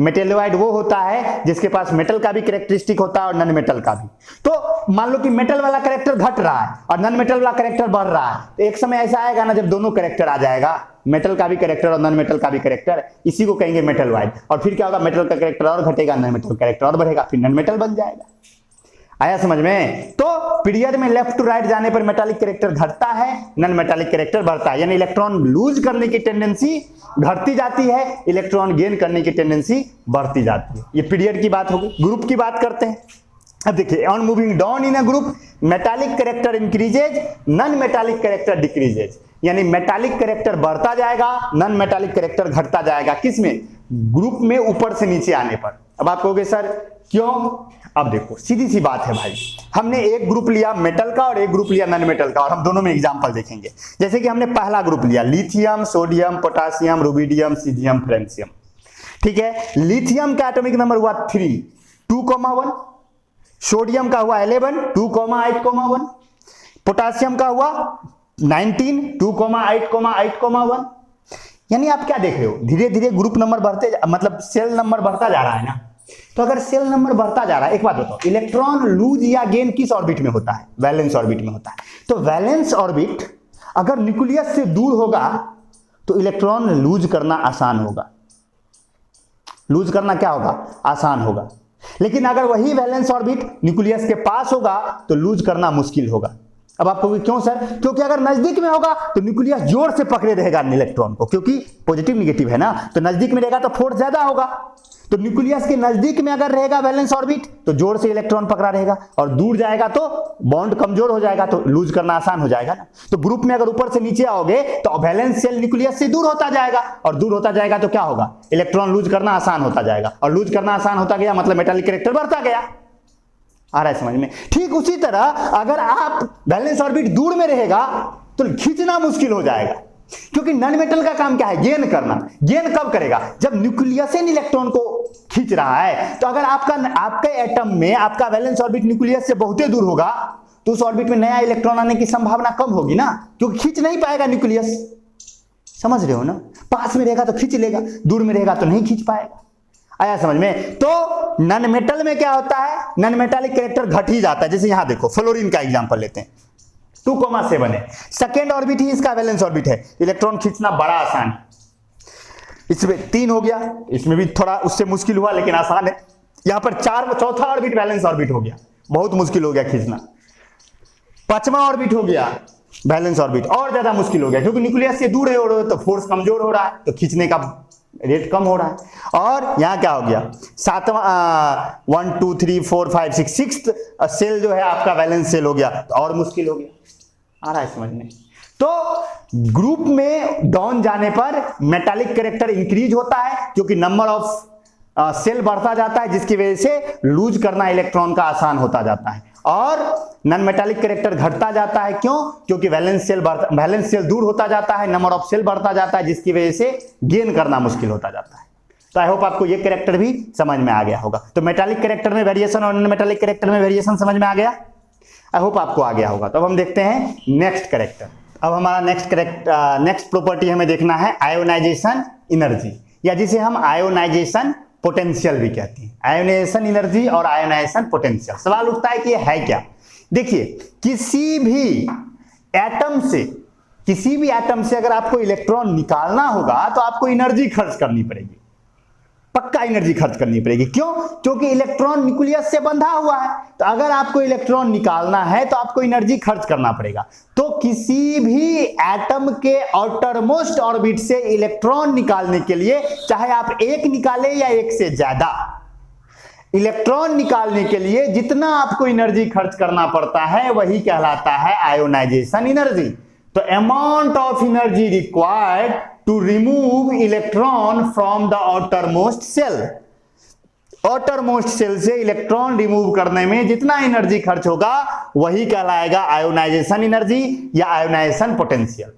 मेटेलॉइड वो होता है जिसके पास मेटल का भी कैरेक्टरिस्टिक होता है और नॉन मेटल का भी। तो मान लो कि मेटल वाला कैरेक्टर घट रहा है और नॉन मेटल वाला कैरेक्टर बढ़ रहा है, तो एक समय ऐसा आएगा ना जब दोनों कैरेक्टर आ जाएगा, मेटल का भी कैरेक्टर और नॉन मेटल का भी कैरेक्टर, इसी को कहेंगे मेटेलॉइड। और फिर क्या होगा? मेटल का कैरेक्टर और घटेगा, नॉन मेटल कैरेक्टर और बढ़ेगा, फिर नॉन मेटल बन जाएगा। आया समझ में? तो पीरियड में लेफ्ट टू राइट जाने पर मेटालिक कैरेक्टर घटता है, नॉन मेटालिक कैरेक्टर बढ़ता है। यानी इलेक्ट्रॉन लूज करने की टेंडेंसी घटती जाती है, इलेक्ट्रॉन गेन करने की टेंडेंसी बढ़ती जाती है। ये पीरियड की बात होगी। ग्रुप की बात करते हैं। अब देखिए, on moving down in a group metallic character increases, non metallic character decreases. यानी मेटालिक कैरेक्टर बढ़ता जाएगा, नॉन मेटालिक कैरेक्टर घटता जाएगा। किसमें? ग्रुप में ऊपर से नीचे आने पर। अब आप कहोगे सर क्यों? अब देखो सीधी सी बात है भाई, हमने एक ग्रुप लिया मेटल का और एक ग्रुप लिया नॉन मेटल का, और हम दोनों में एग्जांपल देखेंगे। जैसे कि हमने पहला ग्रुप लिया lithium, sodium, potassium, rubidium, caesium, francium. ठीक है, लिथियम का एटॉमिक नंबर हुआ 3, 2,1, सोडियम का हुआ 11, 2,8,1, पोटासियम का हुआ 19, 2,8,8,1। यानी आप क्या देख रहे हो, धीरे धीरे ग्रुप नंबर बढ़ते, मतलब सेल नंबर बढ़ता जा रहा है ना। तो अगर सेल नंबर बढ़ता जा रहा है, एक बात बताओ, इलेक्ट्रॉन लूज या गेन किस ऑर्बिट में होता है? वैलेंस ऑर्बिट में होता है। तो वैलेंस ऑर्बिट अगर न्यूक्लियस से दूर होगा तो इलेक्ट्रॉन लूज करना आसान होगा। लूज करना क्या होगा? आसान होगा। लेकिन अगर वही वैलेंस ऑर्बिट न्यूक्लियस के पास होगा तो लूज करना मुश्किल होगा। अब आप कहोगे क्यों सर? क्योंकि अगर नजदीक में होगा तो न्यूक्लियस जोर से पकड़े रहेगा इलेक्ट्रॉन को, क्योंकि पॉजिटिव निगेटिव है ना, तो नजदीक में रहेगा तो फोर्स ज्यादा होगा। तो न्यूक्लियस के नजदीक में अगर रहेगा वैलेंस ऑर्बिट तो जोर से इलेक्ट्रॉन पकड़ा रहेगा, और दूर जाएगा तो बॉन्ड कमजोर हो जाएगा, तो लूज करना आसान हो जाएगा ना। तो ग्रुप में अगर ऊपर से नीचे आओगे तो वैलेंस शेल न्यूक्लियस से दूर होता जाएगा, और दूर होता जाएगा तो क्या होगा? इलेक्ट्रॉन लूज करना आसान होता जाएगा, और लूज करना आसान होता गया मतलब मेटालिक कैरेक्टर बढ़ता गया। आ रहा है समझ में? ठीक उसी तरह अगर आप वैलेंस ऑर्बिट दूर में रहेगा तो खींचना मुश्किल हो जाएगा, क्योंकि नॉन मेटल का काम क्या है? गेन करना। गेन कब करेगा? जब न्यूक्लियस इलेक्ट्रॉन को खींच रहा है। तो अगर आपके एटम में आपका वैलेंस ऑर्बिट न्यूक्लियस से बहुत दूर होगा तो उस ऑर्बिट में नया इलेक्ट्रॉन आने की संभावना कम होगी ना, क्योंकि खींच नहीं पाएगा न्यूक्लियस। समझ रहे हो ना? पास में रहेगा तो खींच लेगा, दूर में रहेगा तो नहीं खींच पाएगा। आया समझ में? तो नॉन मेटल में क्या होता है? नॉन मेटालिक कैरेक्टर घट ही जाता है। जैसे यहां देखो फ्लोरीन का एग्जांपल लेते हैं, 2,7 है, सेकेंड ऑर्बिट ही इसका वैलेंस ऑर्बिट है, इलेक्ट्रॉन खींचना बड़ा आसान है। इसमें 3 हो गया, इसमें भी थोड़ा उससे मुश्किल हुआ लेकिन आसान है। यहां पर चौथा ऑर्बिट वैलेंस ऑर्बिट हो गया, बहुत मुश्किल हो गया खींचना। 5वां ऑर्बिट हो गया वैलेंस ऑर्बिट, और ज्यादा मुश्किल हो गया, क्योंकि न्यूक्लियस से दूर है तो फोर्स कमजोर हो रहा है, तो खींचने का रेट कम हो रहा है। और यहां क्या हो गया? 7वां 1 2 3 4 5 6 सिक्स्थ सेल जो है आपका वैलेंस सेल हो गया, तो और मुश्किल हो गया। आ रहा है समझ में? तो ग्रुप में डाउन जाने पर मेटालिक कैरेक्टर इंक्रीज होता है, क्योंकि नंबर ऑफ सेल बढ़ता जाता है, जिसकी वजह से लूज करना इलेक्ट्रॉन का आसान होता जाता है। और नॉन मेटालिक कैरेक्टर घटता जाता है, क्यों? क्योंकि वैलेंस सेल दूर होता जाता है, नंबर ऑफ सेल बढ़ता जाता है, जिसकी वजह से गेन करना मुश्किल होता जाता है। तो आई होप आपको ये कैरेक्टर भी समझ में आ गया होगा। तो मेटालिक कैरेक्टर में वेरिएशन और नॉन मेटालिक कैरेक्टर में वेरिएशन समझ में आ गया? आई होप आपको आ गया होगा। तो अब हम देखते हैं नेक्स्ट कैरेक्टर। अब हमारा नेक्स्ट प्रॉपर्टी हमें देखना है आयोनाइजेशन एनर्जी, या जिसे हम आयोनाइजेशन पोटेंशियल भी कहते हैं। आयोनाइजेशन एनर्जी और आयोनाइजेशन पोटेंशियल। सवाल उठता है कि ये है क्या? देखिए, किसी भी एटम से अगर आपको इलेक्ट्रॉन निकालना होगा तो आपको एनर्जी खर्च करनी पड़ेगी, पक्का एनर्जी खर्च करनी पड़ेगी। क्यों? क्योंकि इलेक्ट्रॉन न्यूक्लियस से बंधा हुआ है, तो अगर आपको इलेक्ट्रॉन निकालना है तो आपको एनर्जी खर्च करना पड़ेगा। तो किसी भी एटम के आउटरमोस्ट ऑर्बिट से इलेक्ट्रॉन निकालने के लिए, चाहे आप एक निकाले या एक से ज्यादा, इलेक्ट्रॉन निकालने के लिए जितना आपको एनर्जी खर्च करना पड़ता है वही कहलाता है आयोनाइजेशन एनर्जी। तो amount of energy required to remove electron from the outermost shell, outermost shell से इलेक्ट्रॉन रिमूव करने में जितना एनर्जी खर्च होगा वही कहलाएगा आयोनाइजेशन एनर्जी या आयोनाइजेशन पोटेंशियल।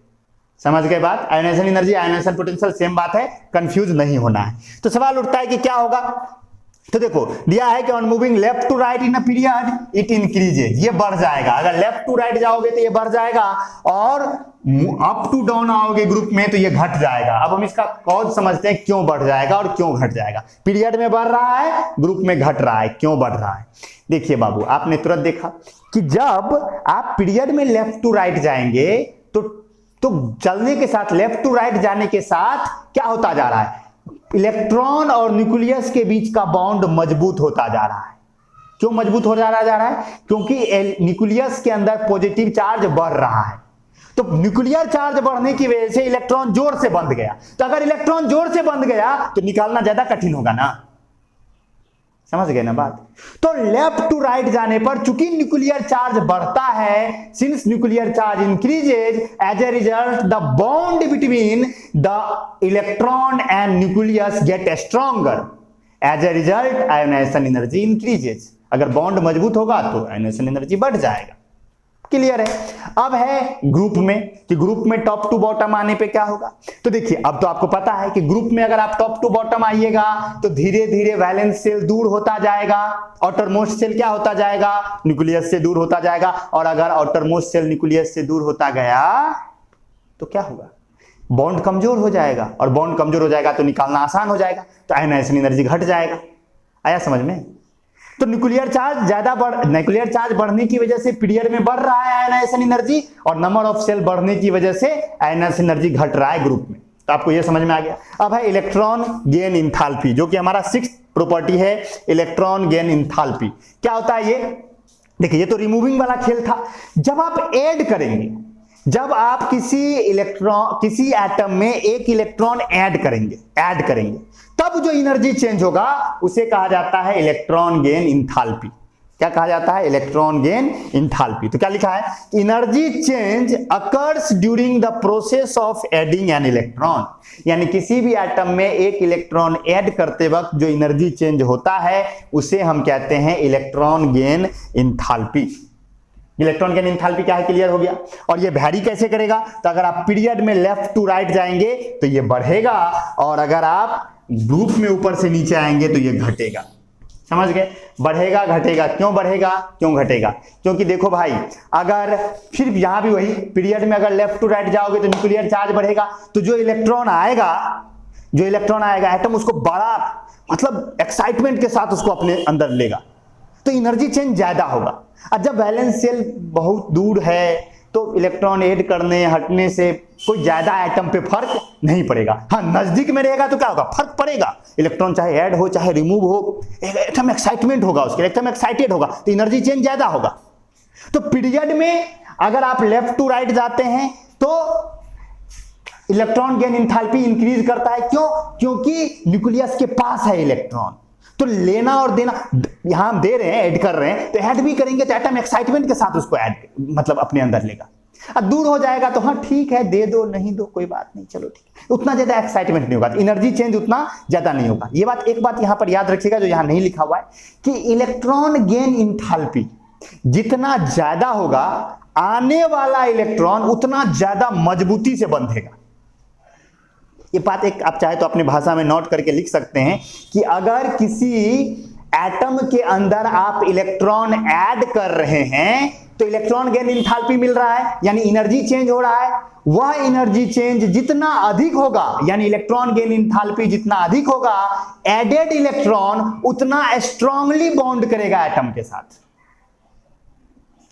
समझ गए बात? Ionisation energy, ionisation potential same बात है, कंफ्यूज नहीं होना है। तो सवाल उठता है कि क्या होगा? तो देखो दिया है कि on moving left to right in a period it increases, ये बढ़ जाएगा। अगर लेफ्ट टू राइट जाओगे तो ये बढ़ जाएगा, और अप टू डाउन आओगे ग्रुप में तो ये घट जाएगा। अब हम इसका कॉज समझते हैं, क्यों बढ़ जाएगा और क्यों घट जाएगा। पीरियड में बढ़ रहा है, ग्रुप में घट रहा है, क्यों बढ़ रहा है? देखिए बाबू, आपने तुरंत देखा कि जब आप पीरियड में लेफ्ट टू राइट जाएंगे तो चलने के साथ, लेफ्ट टू राइट जाने के साथ क्या होता जा रहा है? इलेक्ट्रॉन और न्यूक्लियस के बीच का बॉन्ड मजबूत होता जा रहा है। क्यों मजबूत हो जा रहा है? क्योंकि न्यूक्लियस के अंदर पॉजिटिव चार्ज बढ़ रहा है। तो न्यूक्लियर चार्ज बढ़ने की वजह से इलेक्ट्रॉन जोर से बंध गया। तो अगर इलेक्ट्रॉन जोर से बंध गया तो निकालना ज्यादा कठिन होगा ना। समझ गए ना बात। तो लेफ्ट टू राइट जाने पर चूंकि न्यूक्लियर चार्ज बढ़ता है, since nuclear charge increases, as a result the bond between the electron and nucleus get stronger, as a result ionisation energy increases. अगर बॉन्ड मजबूत होगा तो आयोनाइजेशन एनर्जी बढ़ जाएगा। क्लियर है। अब है ग्रुप में, कि ग्रुप में टॉप टू बॉटम आने पे क्या होगा। तो देखिए अब तो आपको पता है कि ग्रुप में अगर आप टॉप टू बॉटम आइएगा तो धीरे धीरे वैलेंस सेल दूर होता जाएगा, आउटर मोस्ट सेल क्या होता जाएगा, न्यूक्लियस से दूर होता जाएगा। और अगर आउटर मोस्ट सेल न्यूक्लियस से दूर होता गया तो क्या होगा, बॉन्ड कमजोर हो जाएगा, और बॉन्ड कमजोर हो जाएगा तो निकालना आसान हो जाएगा, तो आयोनाइजेशन एनर्जी घट जाएगा। आया समझ में। तो न्यूक्लियर चार्ज बढ़ने की वजह से पीरियड में बढ़ रहा है आयोनाइजेशन एनर्जी, और नंबर ऑफ सेल बढ़ने की वजह से आयोनाइजेशन एनर्जी घट रहा है ग्रुप में। तो आपको यह समझ में आ गया। अब है इलेक्ट्रॉन गेन इंथैल्पी, जो कि हमारा 6th प्रॉपर्टी है, इलेक्ट्रॉन गेन इंथैल्पी। क्या होता है ये, देखिए ये तो रिमूविंग वाला खेल था। जब आप ऐड करेंगे, जब आप किसी एटम में एक इलेक्ट्रॉन ऐड करेंगे तब जो एनर्जी चेंज होगा उसे कहा जाता है इलेक्ट्रॉन गेन इंथैल्पी। क्या कहा जाता है, इलेक्ट्रॉन गेन इंथैल्पी। तो क्या लिखा है, energy change occurs during the process of adding an electron, यानी किसी भी एटम में एक इलेक्ट्रॉन ऐड करते वक्त जो एनर्जी चेंज होता है उसे हम कहते हैं electron gain enthalpy. Electron gain enthalpy क्या है, क्लियर हो गया। और ये वैरी कैसे करेगा, तो अगर आप पीरियड में लेफ्ट टू राइट जाएंगे तो ये बढ़ेगा, और अगर आप ग्रुप में ऊपर से नीचे आएंगे तो ये घटेगा। समझ गए, बढ़ेगा घटेगा। क्यों बढ़ेगा क्यों घटेगा, क्योंकि देखो भाई, अगर फिर यहां भी वही पीरियड में अगर लेफ्ट टू राइट जाओगे तो न्यूक्लियर चार्ज बढ़ेगा, तो जो इलेक्ट्रॉन आएगा एटम उसको बड़ा मतलब एक्साइटमेंट के साथ उसको अपने अंदर लेगा, तो एनर्जी चेंज ज्यादा होगा। और जब वैलेंस सेल बहुत दूर है तो इलेक्ट्रॉन ऐड करने हटने से कोई ज्यादा एटम पे फर्क नहीं पड़ेगा। हाँ, नजदीक में रहेगा तो क्या होगा, फर्क पड़ेगा। इलेक्ट्रॉन चाहे ऐड हो चाहे रिमूव हो, एटम एक्साइटमेंट होगा, उसके एटम एक्साइटेड होगा, तो एनर्जी चेंज ज्यादा होगा। तो पीरियड में अगर आप लेफ्ट टू राइट जाते हैं तो इलेक्ट्रॉन गेन इंथैल्पी इंक्रीज करता है। क्यों, क्योंकि न्यूक्लियस के पास है इलेक्ट्रॉन, तो लेना और देना, यहां हम दे रहे हैं, ऐड कर रहे हैं, तो ऐड भी करेंगे तो एटम एक्साइटमेंट के साथ उसको ऐड मतलब अपने अंदर लेगा। अब दूर हो जाएगा तो हाँ ठीक है, दे दो नहीं दो कोई बात नहीं, चलो ठीक है, उतना ज्यादा एक्साइटमेंट नहीं होगा, एनर्जी चेंज उतना ज्यादा नहीं होगा। ये बात, एक बात यहां पर याद रखिएगा जो यहां नहीं लिखा हुआ है, कि इलेक्ट्रॉन गेन इंथैल्पी जितना ज्यादा होगा, आने वाला इलेक्ट्रॉन उतना ज्यादा मजबूती से बंधेगा। ये बात एक आप चाहे तो अपनी भाषा में नोट करके लिख सकते हैं कि अगर किसी एटम के अंदर आप इलेक्ट्रॉन ऐड कर रहे हैं तो इलेक्ट्रॉन गेन इंथैल्पी मिल रहा है, यानी एनर्जी चेंज हो रहा है। वह एनर्जी चेंज जितना अधिक होगा, यानी इलेक्ट्रॉन गेन इंथैल्पी जितना अधिक होगा, एडेड इलेक्ट्रॉन उतना स्ट्रांगली बॉन्ड करेगा एटम के साथ,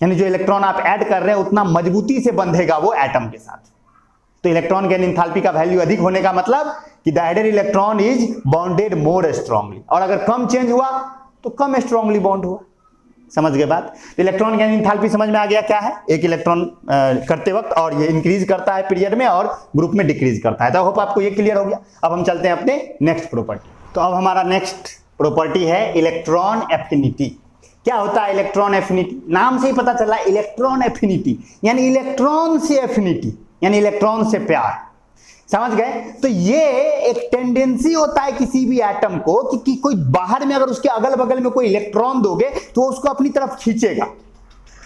यानी जो इलेक्ट्रॉन आप ऐड कर रहे हैं उतना मजबूती से बंधेगा वो एटम के साथ। तो इलेक्ट्रॉन गेन इंथैल्पी का वैल्यू अधिक होने का मतलब कि the added electron is bonded more strongly, और अगर कम चेंज हुआ तो कम स्ट्रांगली बॉन्ड हुआ। समझ गए बात। इलेक्ट्रॉन गेन इंथैल्पी समझ में आ गया क्या है, एक इलेक्ट्रॉन करते वक्त, और ये इंक्रीज करता है पीरियड में और ग्रुप में डिक्रीज करता है। तो होप आपको ये क्लियर हो गया। अब हम चलते हैं अपने नेक्स्ट प्रॉपर्टी। तो अब हमारा नेक्स्ट प्रॉपर्टी है इलेक्ट्रॉन एफिनिटी। क्या होता है इलेक्ट्रॉन एफिनिटी, नाम से ही पता चला, इलेक्ट्रॉन एफिनिटी यानी इलेक्ट्रॉन से एफिनिटी, यानी इलेक्ट्रॉन से प्यार। समझ गए। तो ये एक टेंडेंसी होता है किसी भी एटम को कि कोई बाहर में अगर उसके अगल बगल में कोई इलेक्ट्रॉन दोगे तो उसको अपनी तरफ खींचेगा।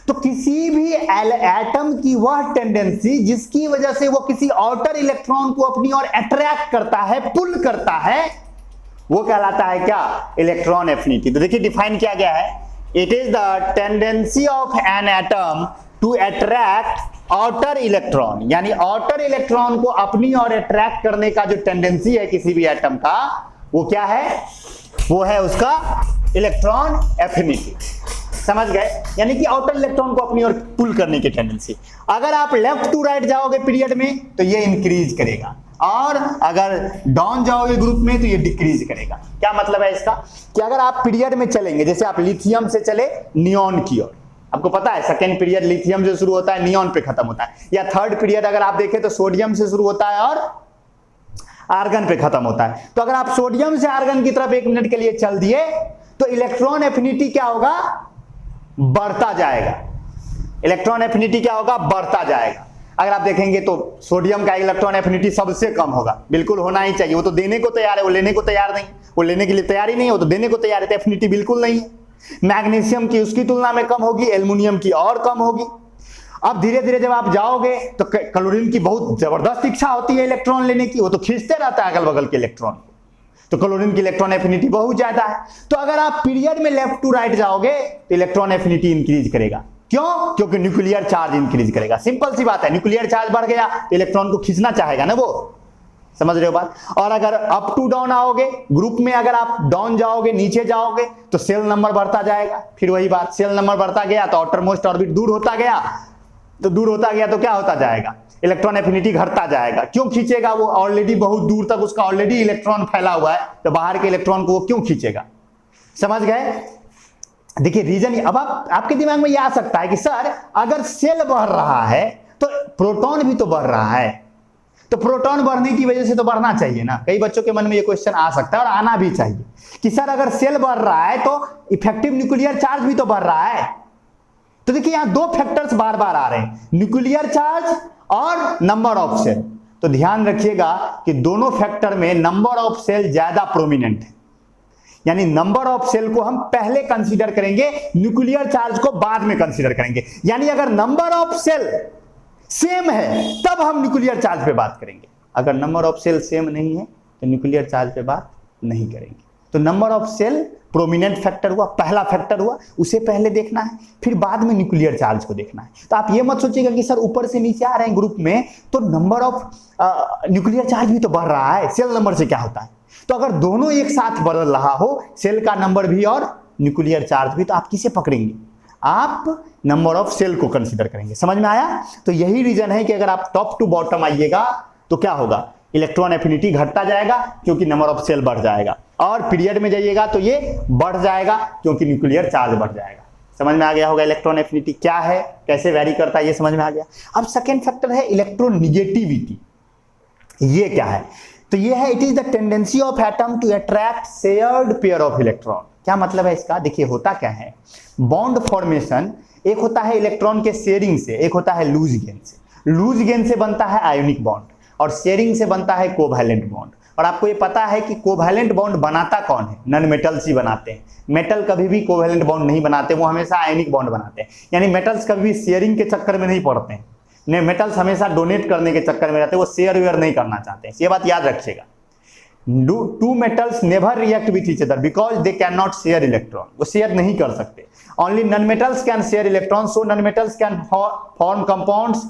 तो किसी भी एटम की वह टेंडेंसी जिसकी वजह से वो किसी आउटर इलेक्ट्रॉन को अपनी ओर अट्रैक्ट करता है, पुल करता है, वो कहलाता है क्या, इलेक्ट्रॉन एफिनिटी। तो देखिए डिफाइन किया गया है, it is the tendency of an atom to attract outer electron, यानी आउटर इलेक्ट्रॉन को अपनी ओर अट्रैक्ट करने का जो टेंडेंसी है किसी भी एटम का, वो क्या है, वो है उसका इलेक्ट्रॉन एफिनिटी। समझ गए, यानी कि आउटर इलेक्ट्रॉन को अपनी ओर पुल करने की टेंडेंसी। अगर आप लेफ्ट टू राइट जाओगे पीरियड में तो ये इंक्रीज करेगा, और अगर डाउन जाओगे ग्रुप में तो ये डिक्रीज करेगा। क्या मतलब है इसका, कि अगर आप पीरियड में चलेंगे, जैसे आप लिथियम से चले नियॉन की ओर, आपको पता है सेकेंड पीरियड लिथियम से शुरू होता है, नियॉन पे खत्म होता है, या थर्ड पीरियड अगर आप देखें तो सोडियम से शुरू होता है और आर्गन पे खत्म होता है। तो अगर आप सोडियम से आर्गन की तरफ 1 मिनट के लिए चल दिए तो इलेक्ट्रॉन एफिनिटी क्या होगा, बढ़ता जाएगा। इलेक्ट्रॉन एफिनिटी क्या होगा, बढ़ता जाएगा। अगर आप देखेंगे तो सोडियम का इलेक्ट्रॉन एफिनिटी सबसे कम होगा, बिल्कुल होना ही चाहिए। वो तो देने को तैयार है, वो लेने को तैयार नहीं। वो लेने के लिए तैयार ही नहीं है, वो तो देने को तैयार है, तो एफिनिटी बिल्कुल नहीं है। मैग्नीशियम की उसकी तुलना में कम होगी, एल्युमिनियम की और कम होगी। अब धीरे धीरे जब आप जाओगे तो क्लोरीन की बहुत जबरदस्त इच्छा होती है इलेक्ट्रॉन लेने की, वो तो खींचते रहता है अगल बगल के इलेक्ट्रॉन को, तो क्लोरीन की इलेक्ट्रॉन एफिनिटी बहुत ज्यादा है। तो अगर आप पीरियड में लेफ्ट टू राइट जाओगे तो इलेक्ट्रॉन एफिनिटी इंक्रीज करेगा। क्यों? क्योंकि न्यूक्लियर चार्ज इंक्रीज करेगा। सिंपल सी बात है, न्यूक्लियर चार्ज बढ़ गया तो इलेक्ट्रॉन को खींचना चाहेगा ना वो, समझ रहे हो बात। और अगर अप टू डाउन आओगे, ग्रुप में अगर आप डाउन जाओगे, नीचे जाओगे तो सेल नंबर बढ़ता जाएगा। फिर वही बात, सेल नंबर बढ़ता गया तो आउटरमोस्ट ऑर्बिट दूर होता गया, तो क्या होता जाएगा, इलेक्ट्रॉन एफिनिटी घटता जाएगा। क्यों खींचेगा? वो ऑलरेडी बहुत दूर तक उसका ऑलरेडी इलेक्ट्रॉन फैला हुआ है, तो बाहर के इलेक्ट्रॉन को वो क्यों खींचेगा। समझ गए? देखिए रीजन। अब आपके दिमाग में ये आ सकता है कि सर अगर सेल बढ़ रहा है तो प्रोटॉन भी तो बढ़ रहा है, तो प्रोटॉन बढ़ने की वजह से तो बढ़ना चाहिए ना। कई बच्चों के मन में ये क्वेश्चन आ सकता है और आना भी चाहिए कि सर अगर सेल बढ़ रहा है तो इफेक्टिव न्यूक्लियर चार्ज भी तो बढ़ रहा है। तो देखिए यहां दो फैक्टर्स बार बार आ रहे हैं, न्यूक्लियर चार्ज और नंबर ऑफ सेल। तो ध्यान रखिएगा कि दोनों फैक्टर में नंबर ऑफ सेल ज्यादा प्रोमिनेंट है, यानी नंबर ऑफ सेल को हम पहले कंसीडर करेंगे, न्यूक्लियर चार्ज को बाद में कंसीडर करेंगे। यानी अगर नंबर ऑफ सेल सेम है तब हम न्यूक्लियर चार्ज पे बात करेंगे, अगर नंबर ऑफ सेल सेम नहीं है तो न्यूक्लियर चार्ज पे बात नहीं करेंगे। तो number of shell prominent factor हुआ, पहला फैक्टर हुआ, उसे पहले देखना है, फिर बाद में न्यूक्लियर चार्ज को देखना है। तो आप ये मत सोचिएगा कि सर ऊपर से नीचे आ रहे हैं ग्रुप में तो नंबर ऑफ न्यूक्लियर चार्ज भी तो बढ़ रहा है, सेल नंबर से क्या होता है। तो अगर दोनों एक साथ बढ़ रहा हो, सेल का नंबर भी और न्यूक्लियर चार्ज भी, तो आप किसे पकड़ेंगे? आप नंबर ऑफ सेल को कंसीडर करेंगे। समझ में आया? तो यही रीजन है कि अगर आप टॉप टू बॉटम आइएगा तो क्या होगा, इलेक्ट्रॉन एफिनिटी घटता जाएगा क्योंकि नंबर ऑफ सेल बढ़ जाएगा, और पीरियड में जाइएगा तो ये बढ़ जाएगा क्योंकि न्यूक्लियर चार्ज बढ़ जाएगा। समझ में आ गया होगा इलेक्ट्रॉन एफिनिटी क्या है, कैसे वैरी करता है, ये समझ में आ गया। अब सेकेंड फैक्टर है इलेक्ट्रोनिगेटिविटी। ये क्या है? तो ये है, it is the tendency of atom to attract shared pair of electron. क्या मतलब है इसका? देखिए होता क्या है, बॉन्ड फॉर्मेशन एक होता है इलेक्ट्रॉन के शेयरिंग से, एक होता है लूज गेन से। लूज गेन से बनता है आयोनिक बॉन्ड और शेयरिंग से बनता है कोवैलेंट बॉन्ड। और आपको ये पता है कि कोवैलेंट बॉन्ड बनाता कौन है? नॉन मेटल्स ही बनाते हैं। मेटल कभी भी कोवैलेंट बॉन्ड नहीं बनाते, वो हमेशा आयोनिक बॉन्ड बनाते हैं। यानी मेटल्स कभी भी शेयरिंग के चक्कर में नहीं पड़ते हैं, नहीं, मेटल्स हमेशा डोनेट करने के चक्कर में रहते हैं, वो शेयर वेयर नहीं करना चाहते हैं। ये बात याद रखिएगा। Two metals never react with each other because they can not share electron. वो शेयर नहीं कर सकते। Only non metals can share electron, so non metals can form compounds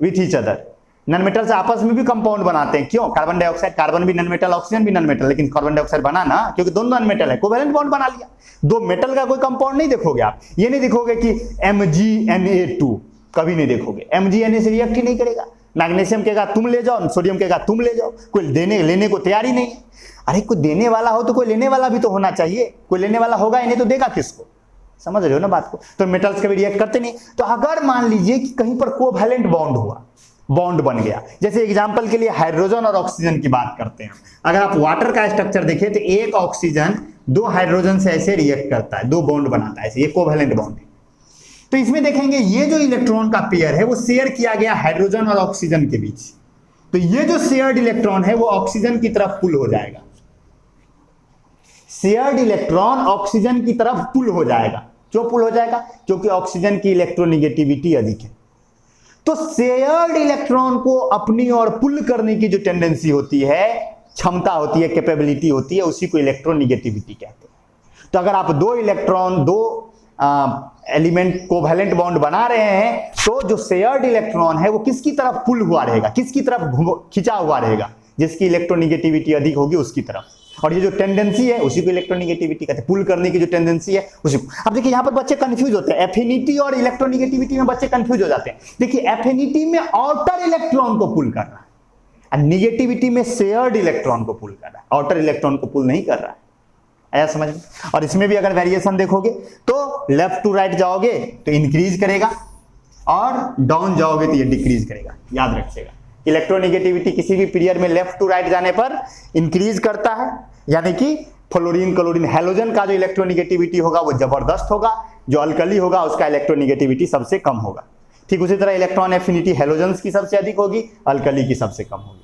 with each other. Non metals आपस में भी compound बनाते हैं। क्यों? कार्बन डाइऑक्साइड, कार्बन भी नॉन मेटल, ऑक्सीजन भी नॉन मेटल, लेकिन कार्बन डाइऑक्साइड बना ना, क्योंकि दोनों नॉन मेटल है, कोवैलेंट बॉन्ड बना लिया। दो मेटल का कोई कंपाउंड नहीं देखोगे आप, ये नहीं देखोगे कि MgNA2, कभी नहीं देखोगे। MgNA से रिएक्ट ही नहीं करेगा। मैग्नीशियम कहेगा तुम ले जाओ, सोडियम कहेगा तुम ले जाओ, कोई देने लेने को तैयार ही नहीं है। अरे कोई देने वाला हो तो कोई लेने वाला भी तो होना चाहिए, कोई लेने वाला होगा ही नहीं तो देगा किसको। समझ रहे हो ना बात को? तो मेटल्स कभी रिएक्ट करते नहीं। तो अगर मान लीजिए कि कहीं पर कोवैलेंट बॉन्ड हुआ, बॉन्ड बन गया, जैसे एग्जांपल के लिए हाइड्रोजन और ऑक्सीजन की बात करते हैं। अगर आप वाटर का स्ट्रक्चर देखें तो एक ऑक्सीजन दो हाइड्रोजन से ऐसे रिएक्ट करता है, दो बॉन्ड बनाता है, ऐसे ये कोवैलेंट बॉन्ड है। तो इसमें देखेंगे ये जो इलेक्ट्रॉन का पेयर है वो शेयर किया गया हाइड्रोजन और ऑक्सीजन के बीच। तो ये जो शेयर्ड इलेक्ट्रॉन है वो ऑक्सीजन की तरफ पुल हो जाएगा। शेयर्ड इलेक्ट्रॉन ऑक्सीजन की तरफ पुल हो जाएगा। क्यों पुल हो जाएगा? क्योंकि ऑक्सीजन की इलेक्ट्रोनिगेटिविटी अधिक है। तो शेयर्ड इलेक्ट्रॉन को अपनी ओर पुल करने की जो टेंडेंसी होती है, क्षमता होती है, कैपेबिलिटी होती है, उसी को इलेक्ट्रोनिगेटिविटी कहते हैं। तो अगर आप दो इलेक्ट्रॉन, दो एलिमेंट कोवैलेंट बॉन्ड बना रहे हैं तो जो शेयर्ड इलेक्ट्रॉन है वो किसकी तरफ पुल हुआ रहेगा, किसकी तरफ खिंचा हुआ रहेगा? जिसकी इलेक्ट्रोनिगेटिविटी अधिक होगी उसकी तरफ। और ये जो टेंडेंसी है उसी को इलेक्ट्रोनिगेटिविटी कहते हैं, पुल करने की जो टेंडेंसी है उसी को। अब देखिए यहां पर बच्चे कंफ्यूज होते हैं, एफिनिटी और इलेक्ट्रोनिगेटिविटी में बच्चे कंफ्यूज हो जाते हैं। देखिए एफिनिटी में आउटर इलेक्ट्रॉन को पुल कर रहा है, निगेटिविटी में शेयर्ड इलेक्ट्रॉन को पुल कर रहा है, आउटर इलेक्ट्रॉन को पुल नहीं कर रहा है। आया समझ में? और इसमें भी अगर वेरिएशन देखोगे तो लेफ्ट टू राइट जाओगे तो इंक्रीज करेगा और डाउन जाओगे तो ये डिक्रीज करेगा। याद रखिएगा, इलेक्ट्रोनिगेटिविटी किसी भी पीरियड में लेफ्ट टू राइट जाने पर इंक्रीज करता है, यानी कि फ्लोरीन क्लोरीन हैलोजन का जो इलेक्ट्रोनिगेटिविटी होगा वो जबरदस्त होगा, जो अल्कली होगा उसका इलेक्ट्रोनिगेटिविटी सबसे कम होगा। ठीक उसी तरह इलेक्ट्रॉन एफिनिटी हैलोजन्स की सबसे अधिक होगी, अल्कली की सबसे कम होगी।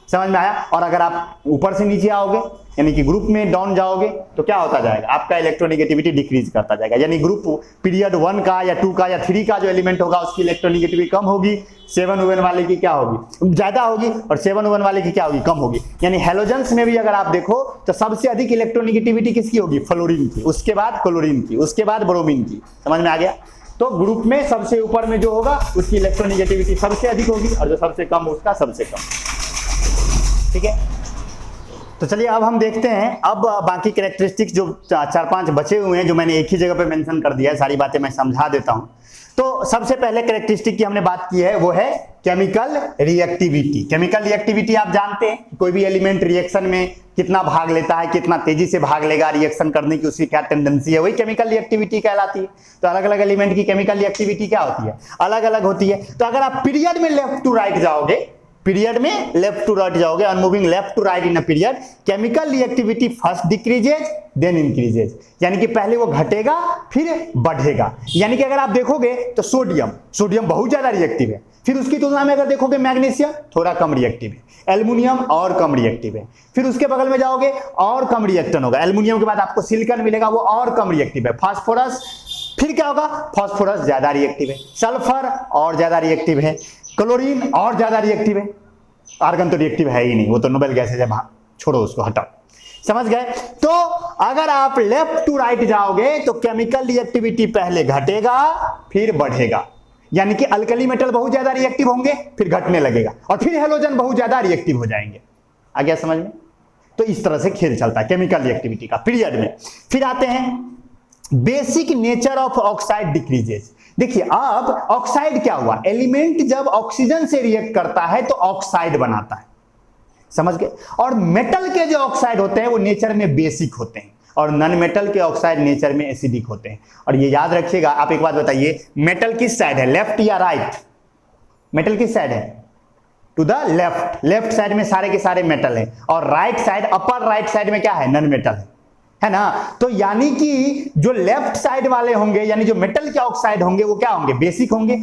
समझ में आया? और अगर आप ऊपर से नीचे आओगे यानी कि ग्रुप में डाउन जाओगे तो क्या होता जाएगा, आपका इलेक्ट्रोनिगेटिविटी डिक्रीज करता जाएगा, यानी ग्रुप पीरियड 1 का या 2 का या 3 का जो एलिमेंट होगा उसकी इलेक्ट्रोनिगेटिविटी कम होगी, 7 वाले की क्या होगी, ज्यादा होगी, और 7 वाले की क्या होगी, कम होगी। यानी हैलोजेंस में भी अगर आप देखो तो सबसे अधिक इलेक्ट्रोनिगेटिविटी किसकी होगी, फ्लोरीन की, उसके बाद क्लोरीन की, उसके बाद ब्रोमीन की। समझ में आ गया? तो ग्रुप में सबसे ऊपर में जो होगा उसकी इलेक्ट्रोनिगेटिविटी सबसे अधिक होगी और जो सबसे कम उसका सबसे कम। ठीक है, तो चलिए अब हम देखते हैं अब बाकी कैरेक्टरिस्टिक्स जो 4-5 बचे हुए हैं जो मैंने एक ही जगह पे मेंशन कर दिया है, सारी बातें मैं समझा देता हूं। तो सबसे पहले कैरेक्टरिस्टिक की हमने बात की है वो है केमिकल रिएक्टिविटी। केमिकल रिएक्टिविटी आप जानते हैं कोई भी एलिमेंट रिएक्शन में कितना भाग लेता है, कितना तेजी से भाग लेगा रिएक्शन करने की, उसकी क्या टेंडेंसी है, वही केमिकल रिएक्टिविटी कहलाती है। तो अलग अलग एलिमेंट की केमिकल रिएक्टिविटी क्या होती है, अलग अलग होती है। तो अगर आप पीरियड में लेफ्ट टू राइट जाओगे, पीरियड में लेफ्ट टू राइट जाओगे, on moving left to right in a period, chemical reactivity first decreases then increases, यानी कि पहले वो घटेगा फिर बढ़ेगा। यानी कि अगर आप देखोगे तो सोडियम बहुत ज्यादा रिएक्टिव है, फिर उसकी तुलना में अगर देखोगे मैग्नीशियम थोड़ा कम रिएक्टिव है, एल्युमिनियम और कम रिएक्टिव है, फिर उसके बगल में जाओगे और कम रिएक्शन होगा, एल्युमिनियम के बाद आपको सिलिकॉन मिलेगा वो और कम रिएक्टिव है, फास्फोरस, फिर क्या होगा, फास्फोरस ज्यादा रिएक्टिव है, सल्फर और ज्यादा रिएक्टिव है, क्लोरीन और ज्यादा रिएक्टिव है, आर्गन तो रिएक्टिव है ही नहीं, वो तो नोबेल गैस है, छोड़ो उसको, हटाओ। समझ गए? तो अगर आप लेफ्ट टू राइट जाओगे तो केमिकल रिएक्टिविटी पहले घटेगा फिर बढ़ेगा, यानी कि अल्कली मेटल बहुत ज्यादा रिएक्टिव होंगे फिर घटने लगेगा, और फिर हैलोजन बहुत ज्यादा रिएक्टिव हो जाएंगे। आ गया समझ में? तो इस तरह से खेल चलता है केमिकल रिएक्टिविटी का पीरियड में। फिर आते हैं basic nature of oxide decreases. देखिए अब ऑक्साइड क्या हुआ, एलिमेंट जब ऑक्सीजन से रिएक्ट करता है तो ऑक्साइड बनाता है, समझ गए? और मेटल के जो ऑक्साइड होते हैं वो नेचर में बेसिक होते हैं और नॉन मेटल के ऑक्साइड नेचर में एसिडिक होते हैं। और ये याद रखिएगा, आप एक बात बताइए, मेटल किस साइड है, लेफ्ट या राइट? मेटल किस साइड है, to the left, left side में सारे के सारे मेटल है, और right side, upper right side में क्या है, नॉन मेटल है ना। तो यानी कि जो लेफ्ट साइड वाले होंगे, यानी जो मेटल के ऑक्साइड होंगे वो क्या होंगे, बेसिक होंगे,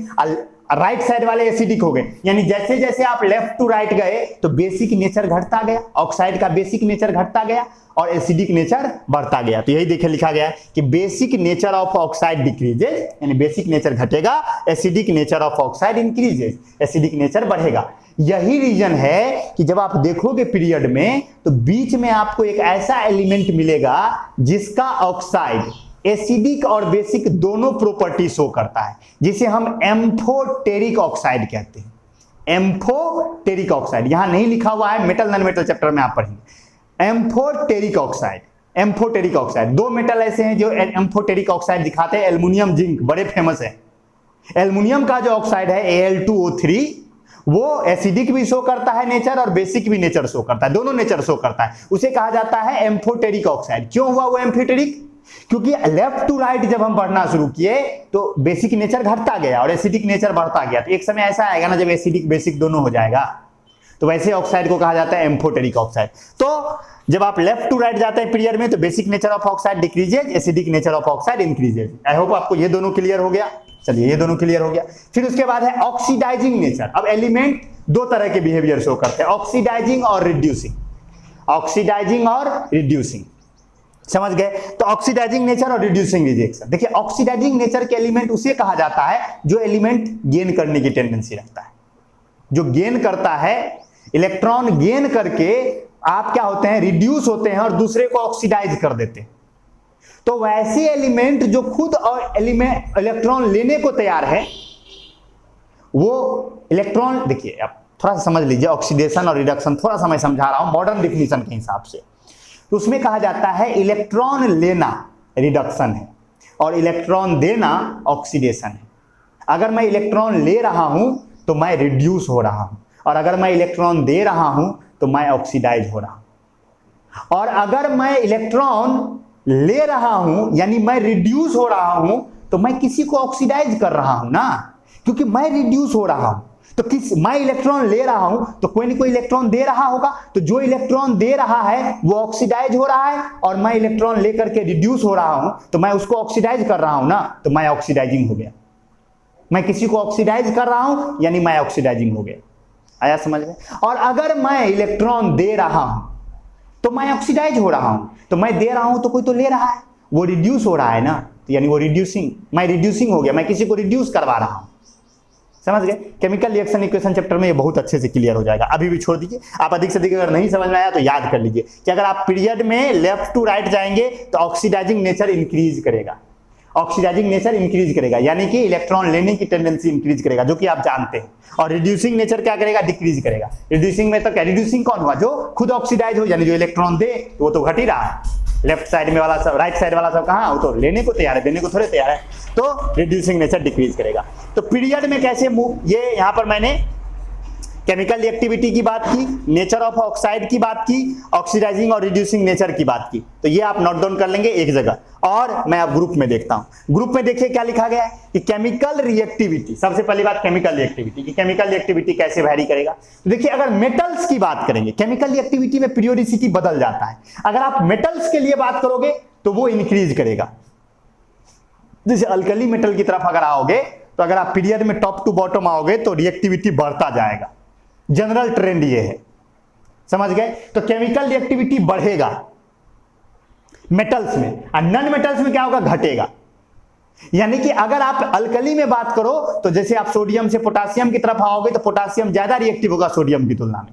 राइट साइड वाले एसिडिक हो गए। यानी जैसे जैसे आप लेफ्ट टू राइट गए तो बेसिक नेचर घटता गया, ऑक्साइड का बेसिक नेचर घटता गया और एसिडिक नेचर बढ़ता गया। तो यही देखे लिखा गया है कि basic nature of oxide decreases, यानी बेसिक नेचर घटेगा, acidic nature of oxide increases, acidic nature बढ़ेगा। यही रीजन है कि जब आप देखोगे पीरियड में तो बीच में आपको एक ऐसा एलिमेंट मिलेगा जिसका ऑक्साइड एसिडिक और बेसिक दोनों प्रॉपर्टी शो करता है, जिसे हम एम्फोटेरिक ऑक्साइड कहते हैं। एम्फोटेरिक ऑक्साइड यहां नहीं लिखा हुआ है, मेटल नॉन मेटल चैप्टर में आप पढ़ेंगे। एम्फोटेरिक ऑक्साइड, एम्फोटेरिक ऑक्साइड, दो मेटल ऐसे हैं जो एम्फोटेरिक ऑक्साइड दिखाते हैं, एल्युमिनियम जिंक बड़े फेमस है। एल्युमिनियम का जो ऑक्साइड है Al2O3 वो एसिडिक भी शो करता है नेचर और बेसिक भी नेचर शो करता है, दोनों नेचर शो करता है, उसे कहा जाता है एम्फोटेरिक ऑक्साइड। क्यों हुआ वो एम्फोटेरिक? क्योंकि लेफ्ट टू राइट जब हम पढ़ना शुरू किए तो बेसिक नेचर घटता गया और एसिडिक नेचर बढ़ता गया। तो एक समय ऐसा आएगा ना जब एसिडिक बेसिक दोनों हो जाएगा, तो वैसे ऑक्साइड को कहा जाता है एम्फोटेरिक ऑक्साइड। तो जब आप लेफ्ट टू राइट जाते हैं पीरियड में तो basic nature of oxide decreases, acidic nature of oxide increases. I hope आपको ये दोनों क्लियर हो गया। चलिए ये दोनों क्लियर हो गया। फिर उसके बाद है ऑक्सीडाइजिंग नेचर। अब एलिमेंट दो तरह के बिहेवियर शो करते हैं, ऑक्सीडाइजिंग और रिड्यूसिंग। ऑक्सीडाइजिंग और रिड्यूसिंग, समझ गए? तो ऑक्सीडाइजिंग नेचर और रिड्यूसिंग रिएक्शन। देखिए ऑक्सीडाइजिंग नेचर के एलिमेंट उसे कहा जाता है जो एलिमेंट गेन करने की टेंडेंसी रखता है, जो गेन करता है, इलेक्ट्रॉन गेन करके आप क्या होते हैं, रिड्यूस होते हैं और दूसरे को ऑक्सीडाइज कर देते हैं। तो वैसे एलिमेंट जो खुद और एलिमेंट इलेक्ट्रॉन लेने को तैयार है, वो इलेक्ट्रॉन, देखिए आप थोड़ा सा समझ लीजिए, ऑक्सीडेशन और रिडक्शन थोड़ा सा मैं समझा रहा हूं मॉडर्न डिफिनीशन के हिसाब से। तो उसमें कहा जाता है इलेक्ट्रॉन लेना रिडक्शन है और इलेक्ट्रॉन देना ऑक्सीडेशन है। अगर मैं इलेक्ट्रॉन ले रहा हूं तो मैं रिड्यूस हो रहा हूं, और अगर मैं इलेक्ट्रॉन दे रहा हूं तो मैं ऑक्सीडाइज हो रहा हूं। और अगर मैं इलेक्ट्रॉन ले रहा हूं यानी मैं रिड्यूस हो रहा हूं तो मैं किसी को ऑक्सीडाइज कर रहा हूं ना, क्योंकि मैं रिड्यूस हो रहा हूं। तो मैं इलेक्ट्रॉन ले रहा हूं तो कोई ना कोई इलेक्ट्रॉन दे रहा होगा, तो जो इलेक्ट्रॉन दे रहा है वो ऑक्सीडाइज हो रहा है, और मैं इलेक्ट्रॉन लेकर के रिड्यूस हो रहा हूं तो मैं उसको ऑक्सीडाइज कर रहा हूं ना, तो मैं ऑक्सीडाइजिंग हो गया। मैं किसी को ऑक्सीडाइज कर रहा हूं यानी मैं ऑक्सीडाइजिंग हो गया। आया समझ में? और अगर मैं इलेक्ट्रॉन दे रहा हूं तो मैं ऑक्सीडाइज हो रहा हूं, तो मैं दे रहा हूं तो कोई तो ले रहा है, वो रिड्यूस हो रहा है ना, तो यानी वो रिड्यूसिंग, मैं रिड्यूसिंग हो गया, मैं किसी को रिड्यूस करवा रहा हूं। समझ गए? केमिकल रिएक्शन इक्वेशन चैप्टर में ये बहुत अच्छे से क्लियर हो जाएगा, अभी भी छोड़ दीजिए। आप अधिक से अधिक अगर नहीं समझ में आया तो याद कर लीजिए कि अगर आप पीरियड में लेफ्ट टू राइट जाएंगे तो ऑक्सीडाइजिंग नेचर इंक्रीज करेगा, ऑक्सीडाइजिंग नेचर इंक्रीज करेगा, यानी कि इलेक्ट्रॉन लेने की टेंडेंसी इंक्रीज करेगा, जो कि आप जानते हैं। और रिड्यूसिंग नेचर क्या करेगा? डिक्रीज करेगा। रिड्यूसिंग में तो क्या, रिड्यूसिंग कौन हुआ? जो खुद ऑक्सीडाइज हो, यानी जो इलेक्ट्रॉन दे तो वो तो घट ही रहा है। लेफ्ट साइड में वाला सब, राइट साइड वाला सब कहाँ, वो तो लेने को तैयार है, देने को थोड़े तैयार है, तो रिड्यूसिंग नेचर डिक्रीज करेगा। तो पीरियड में कैसे मूव, ये यहाँ पर मैंने केमिकल रिएक्टिविटी की बात की, नेचर ऑफ ऑक्साइड की बात की, ऑक्सीडाइजिंग और रिड्यूसिंग नेचर की बात की, तो ये आप नोट डाउन कर लेंगे एक जगह। और मैं अब ग्रुप में देखता हूं, ग्रुप में देखिए क्या लिखा गया है कि केमिकल रिएक्टिविटी, सबसे पहली बात केमिकल रिएक्टिविटी की, केमिकल रिएक्टिविटी कैसे वैरी करेगा। तो देखिए अगर मेटल्स की बात करेंगे, केमिकल रिएक्टिविटी में पीरियोडिसिटी बदल जाता है। अगर आप मेटल्स के लिए बात करोगे तो वो इंक्रीज करेगा। जैसे अल्कली मेटल की तरफ अगर आओगे तो अगर आप पीरियड में टॉप टू बॉटम आओगे तो रिएक्टिविटी बढ़ता जाएगा, जनरल ट्रेंड ये है। समझ गए? तो केमिकल रिएक्टिविटी बढ़ेगा मेटल्स में, और नॉन मेटल्स में क्या होगा? घटेगा। यानी कि अगर आप अल्कली में बात करो तो जैसे आप सोडियम से पोटासियम की तरफ आओगे तो पोटासियम ज्यादा रिएक्टिव होगा सोडियम की तुलना में।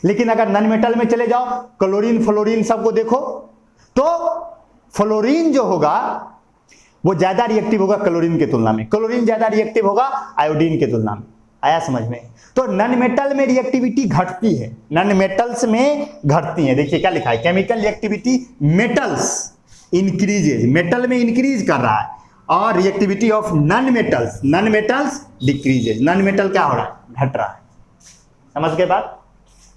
लेकिन अगर नॉन मेटल में चले जाओ, क्लोरीन फ्लोरीन सबको देखो, तो फ्लोरीन जो होगा वो ज्यादा रिएक्टिव होगा क्लोरीन की तुलना में, क्लोरीन ज्यादा रिएक्टिव होगा आयोडीन की तुलना में। आया समझ में? तो नॉन मेटल में रिएक्टिविटी घटती है, नॉन मेटल्स में घटती है। देखिए क्या लिखा है, chemical reactivity metals increases, metal में इंक्रीज कर रहा है, और reactivity of non metals decreases. Non metal क्या हो रहा है? घट रहा है। समझ गए बात?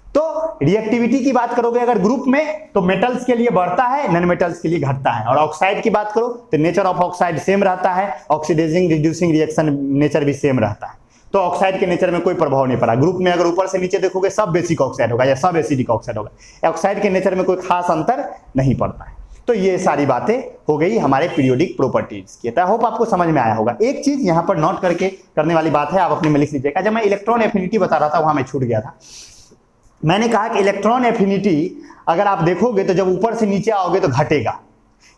तो रिएक्टिविटी की बात करोगे अगर ग्रुप में तो मेटल्स के लिए बढ़ता है, नॉन मेटल्स के लिए घटता है। और ऑक्साइड की बात करो तो नेचर ऑफ ऑक्साइड सेम रहता है, ऑक्सीडाइजिंग रिड्यूसिंग रिएक्शन नेचर भी सेम रहता है। तो ऑक्साइड के नेचर में कोई प्रभाव नहीं पड़ा। ग्रुप में अगर ऊपर से नीचे देखोगे सब बेसिक ऑक्साइड होगा या सब एसिडिक ऑक्साइड होगा, ऑक्साइड के नेचर में कोई खास अंतर नहीं पड़ता है। तो ये सारी बातें हो गई हमारे पीरियोडिक प्रॉपर्टीज की। आई होप आपको समझ में आया होगा। एक चीज यहाँ पर नोट करके करने वाली बात है, आप अपने में लिख लीजिएगा। जब मैं इलेक्ट्रॉन एफिनिटी बता रहा था वहां मैं छूट गया था। मैंने कहा कि इलेक्ट्रॉन एफिनिटी अगर आप देखोगे तो जब ऊपर से नीचे आओगे तो घटेगा,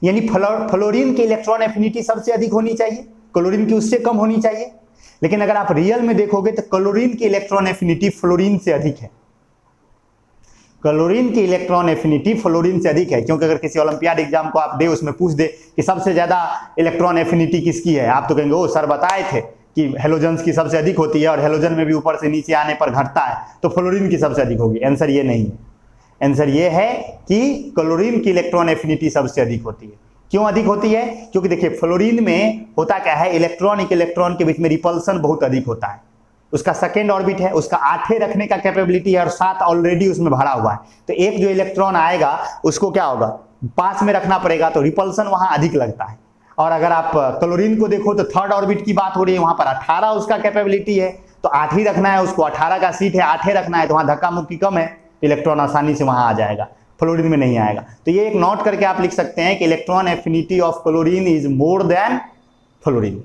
यानी फ्लोरीन की इलेक्ट्रॉन एफिनिटी सबसे अधिक होनी चाहिए, क्लोरीन की उससे कम होनी चाहिए। लेकिन अगर आप रियल में देखोगे तो क्लोरीन की इलेक्ट्रॉन एफिनिटी फ्लोरीन से अधिक है, क्लोरीन की इलेक्ट्रॉन एफिनिटी फ्लोरीन से अधिक है। क्योंकि अगर किसी ओलंपियाड एग्जाम को आप दे, उसमें पूछ दे कि सबसे ज्यादा इलेक्ट्रॉन एफिनिटी किसकी है, आप तो कहेंगे ओ सर बताए थे कि हेलोजन्स की सबसे अधिक होती है और हेलोजन में भी ऊपर से नीचे आने पर घटता है, तो फ्लोरीन की सबसे अधिक होगी। आंसर ये नहीं है, आंसर ये है कि क्लोरीन की इलेक्ट्रॉन एफिनिटी सबसे अधिक होती है। क्यों अधिक होती है? क्योंकि देखिए फ्लोरीन में होता क्या है, इलेक्ट्रॉन एक इलेक्ट्रॉन के बीच में रिपल्सन बहुत अधिक होता है। उसका सेकेंड ऑर्बिट है, उसका 8 रखने का कैपेबिलिटी है और 7 ऑलरेडी उसमें भरा हुआ है। तो एक जो इलेक्ट्रॉन आएगा उसको क्या होगा, पास में रखना पड़ेगा, तो रिपल्सन वहां अधिक लगता है। और अगर आप क्लोरीन को देखो तो 3rd ऑर्बिट की बात हो रही है, वहां पर 18 उसका कैपेबिलिटी है, तो 8 ही रखना है उसको, 18 का सीट है, 8 रखना है, तो वहां धक्का मुक्की कम है, इलेक्ट्रॉन आसानी से वहां आ जाएगा, फ्लोरीन में नहीं आएगा। तो ये एक नोट करके आप लिख सकते हैं कि electron affinity of chlorine is more than fluorine.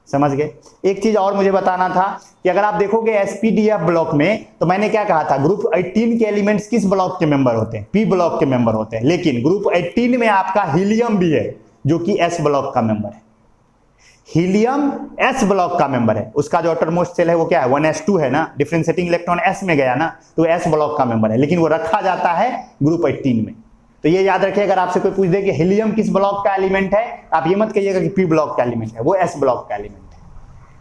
समझ गए? एक चीज और मुझे बताना था कि अगर आप देखोगे एसपीडीएफ ब्लॉक में, तो मैंने क्या कहा था, ग्रुप 18 के एलिमेंट्स किस ब्लॉक के मेंबर होते हैं? पी ब्लॉक के मेंबर होते हैं। लेकिन ग्रुप 18 में आपका हीलियम भी है जो कि एस ब्लॉक का मेंबर है। हीलियम एस ब्लॉक का मेंबर है, उसका जो अटरमोस्ट शेल है वो क्या है, 1s2 है ना, डिफरेंशिएटिंग इलेक्ट्रॉन एस में गया ना, तो एस ब्लॉक का मेंबर है, लेकिन वो रखा जाता है ग्रुप 18 में। तो ये याद रखिए, अगर आपसे कोई पूछ दे कि हीलियम किस ब्लॉक का एलिमेंट है, आप ये मत कहिएगा कि पी ब्लॉक का एलिमेंट है, वो एस ब्लॉक का एलिमेंट है।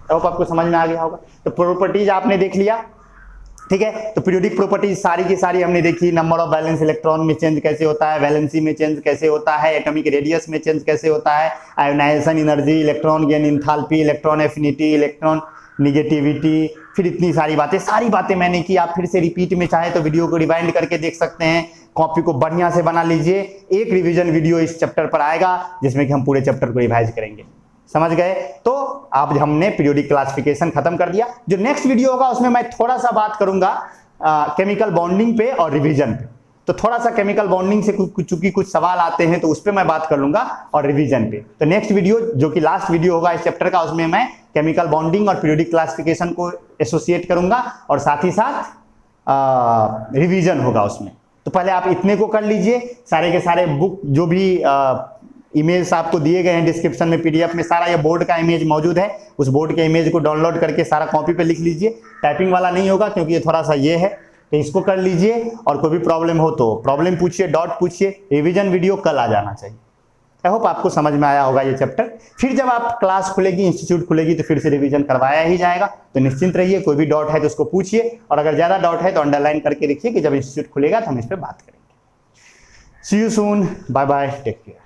तो आपको समझ में आ गया होगा। तो प्रॉपर्टीज आपने देख लिया, ठीक है। तो पीरियोडिक प्रॉपर्टीज सारी की सारी हमने देखी। नंबर ऑफ वैलेंस इलेक्ट्रॉन में चेंज कैसे होता है, वैलेंसी में चेंज कैसे होता है, एटॉमिक रेडियस में चेंज कैसे होता है, ionisation energy, electron gain enthalpy, electron affinity, electronegativity, फिर इतनी सारी बातें मैंने की। आप फिर से रिपीट में चाहे तो वीडियो को रिवाइंड करके देख सकते हैं। कॉपी को बढ़िया से बना लीजिए। एक रिवीजन वीडियो इस चैप्टर पर आएगा जिसमें कि हम पूरे चैप्टर को रिवाइज करेंगे। समझ गए? तो आप हमने पीरियोडिक क्लासिफिकेशन खत्म कर दिया। जो नेक्स्ट वीडियो होगा उसमें मैं थोड़ा सा बात करूंगा केमिकल बॉन्डिंग पे और रिवीजन पे। तो थोड़ा सा केमिकल बॉन्डिंग से चूंकि कुछ सवाल आते हैं तो उस पर मैं बात कर लूंगा और रिवीजन पे। तो नेक्स्ट वीडियो जो कि लास्ट वीडियो होगा इस चैप्टर का, उसमें मैं केमिकल बॉन्डिंग और पीरियोडिक क्लासिफिकेशन को एसोसिएट करूंगा और साथ ही साथ रिवीजन होगा उसमें। तो पहले आप इतने को कर लीजिए। सारे के सारे बुक जो भी इमेज आपको दिए गए हैं डिस्क्रिप्शन में, पीडीएफ में सारा ये बोर्ड का इमेज मौजूद है। उस बोर्ड के इमेज को डाउनलोड करके सारा कॉपी पे लिख लीजिए। टाइपिंग वाला नहीं होगा क्योंकि ये थोड़ा सा ये है, तो इसको कर लीजिए। और कोई भी प्रॉब्लम हो तो प्रॉब्लम पूछिए, डाउट पूछिए। रिवीजन वीडियो कल आ जाना चाहिए। आई होप आपको समझ में आया होगा ये चैप्टर। फिर जब आप क्लास खुलेगी, इंस्टीट्यूट खुलेगी, तो फिर से रिवीजन करवाया ही जाएगा। तो निश्चिंत रहिए, कोई भी डाउट है तो उसको पूछिए, और अगर ज्यादा डाउट है तो अंडरलाइन करके रखिए कि जब इंस्टीट्यूट खुलेगा तो हम इस पर बात करेंगे। See you soon, bye bye, take care.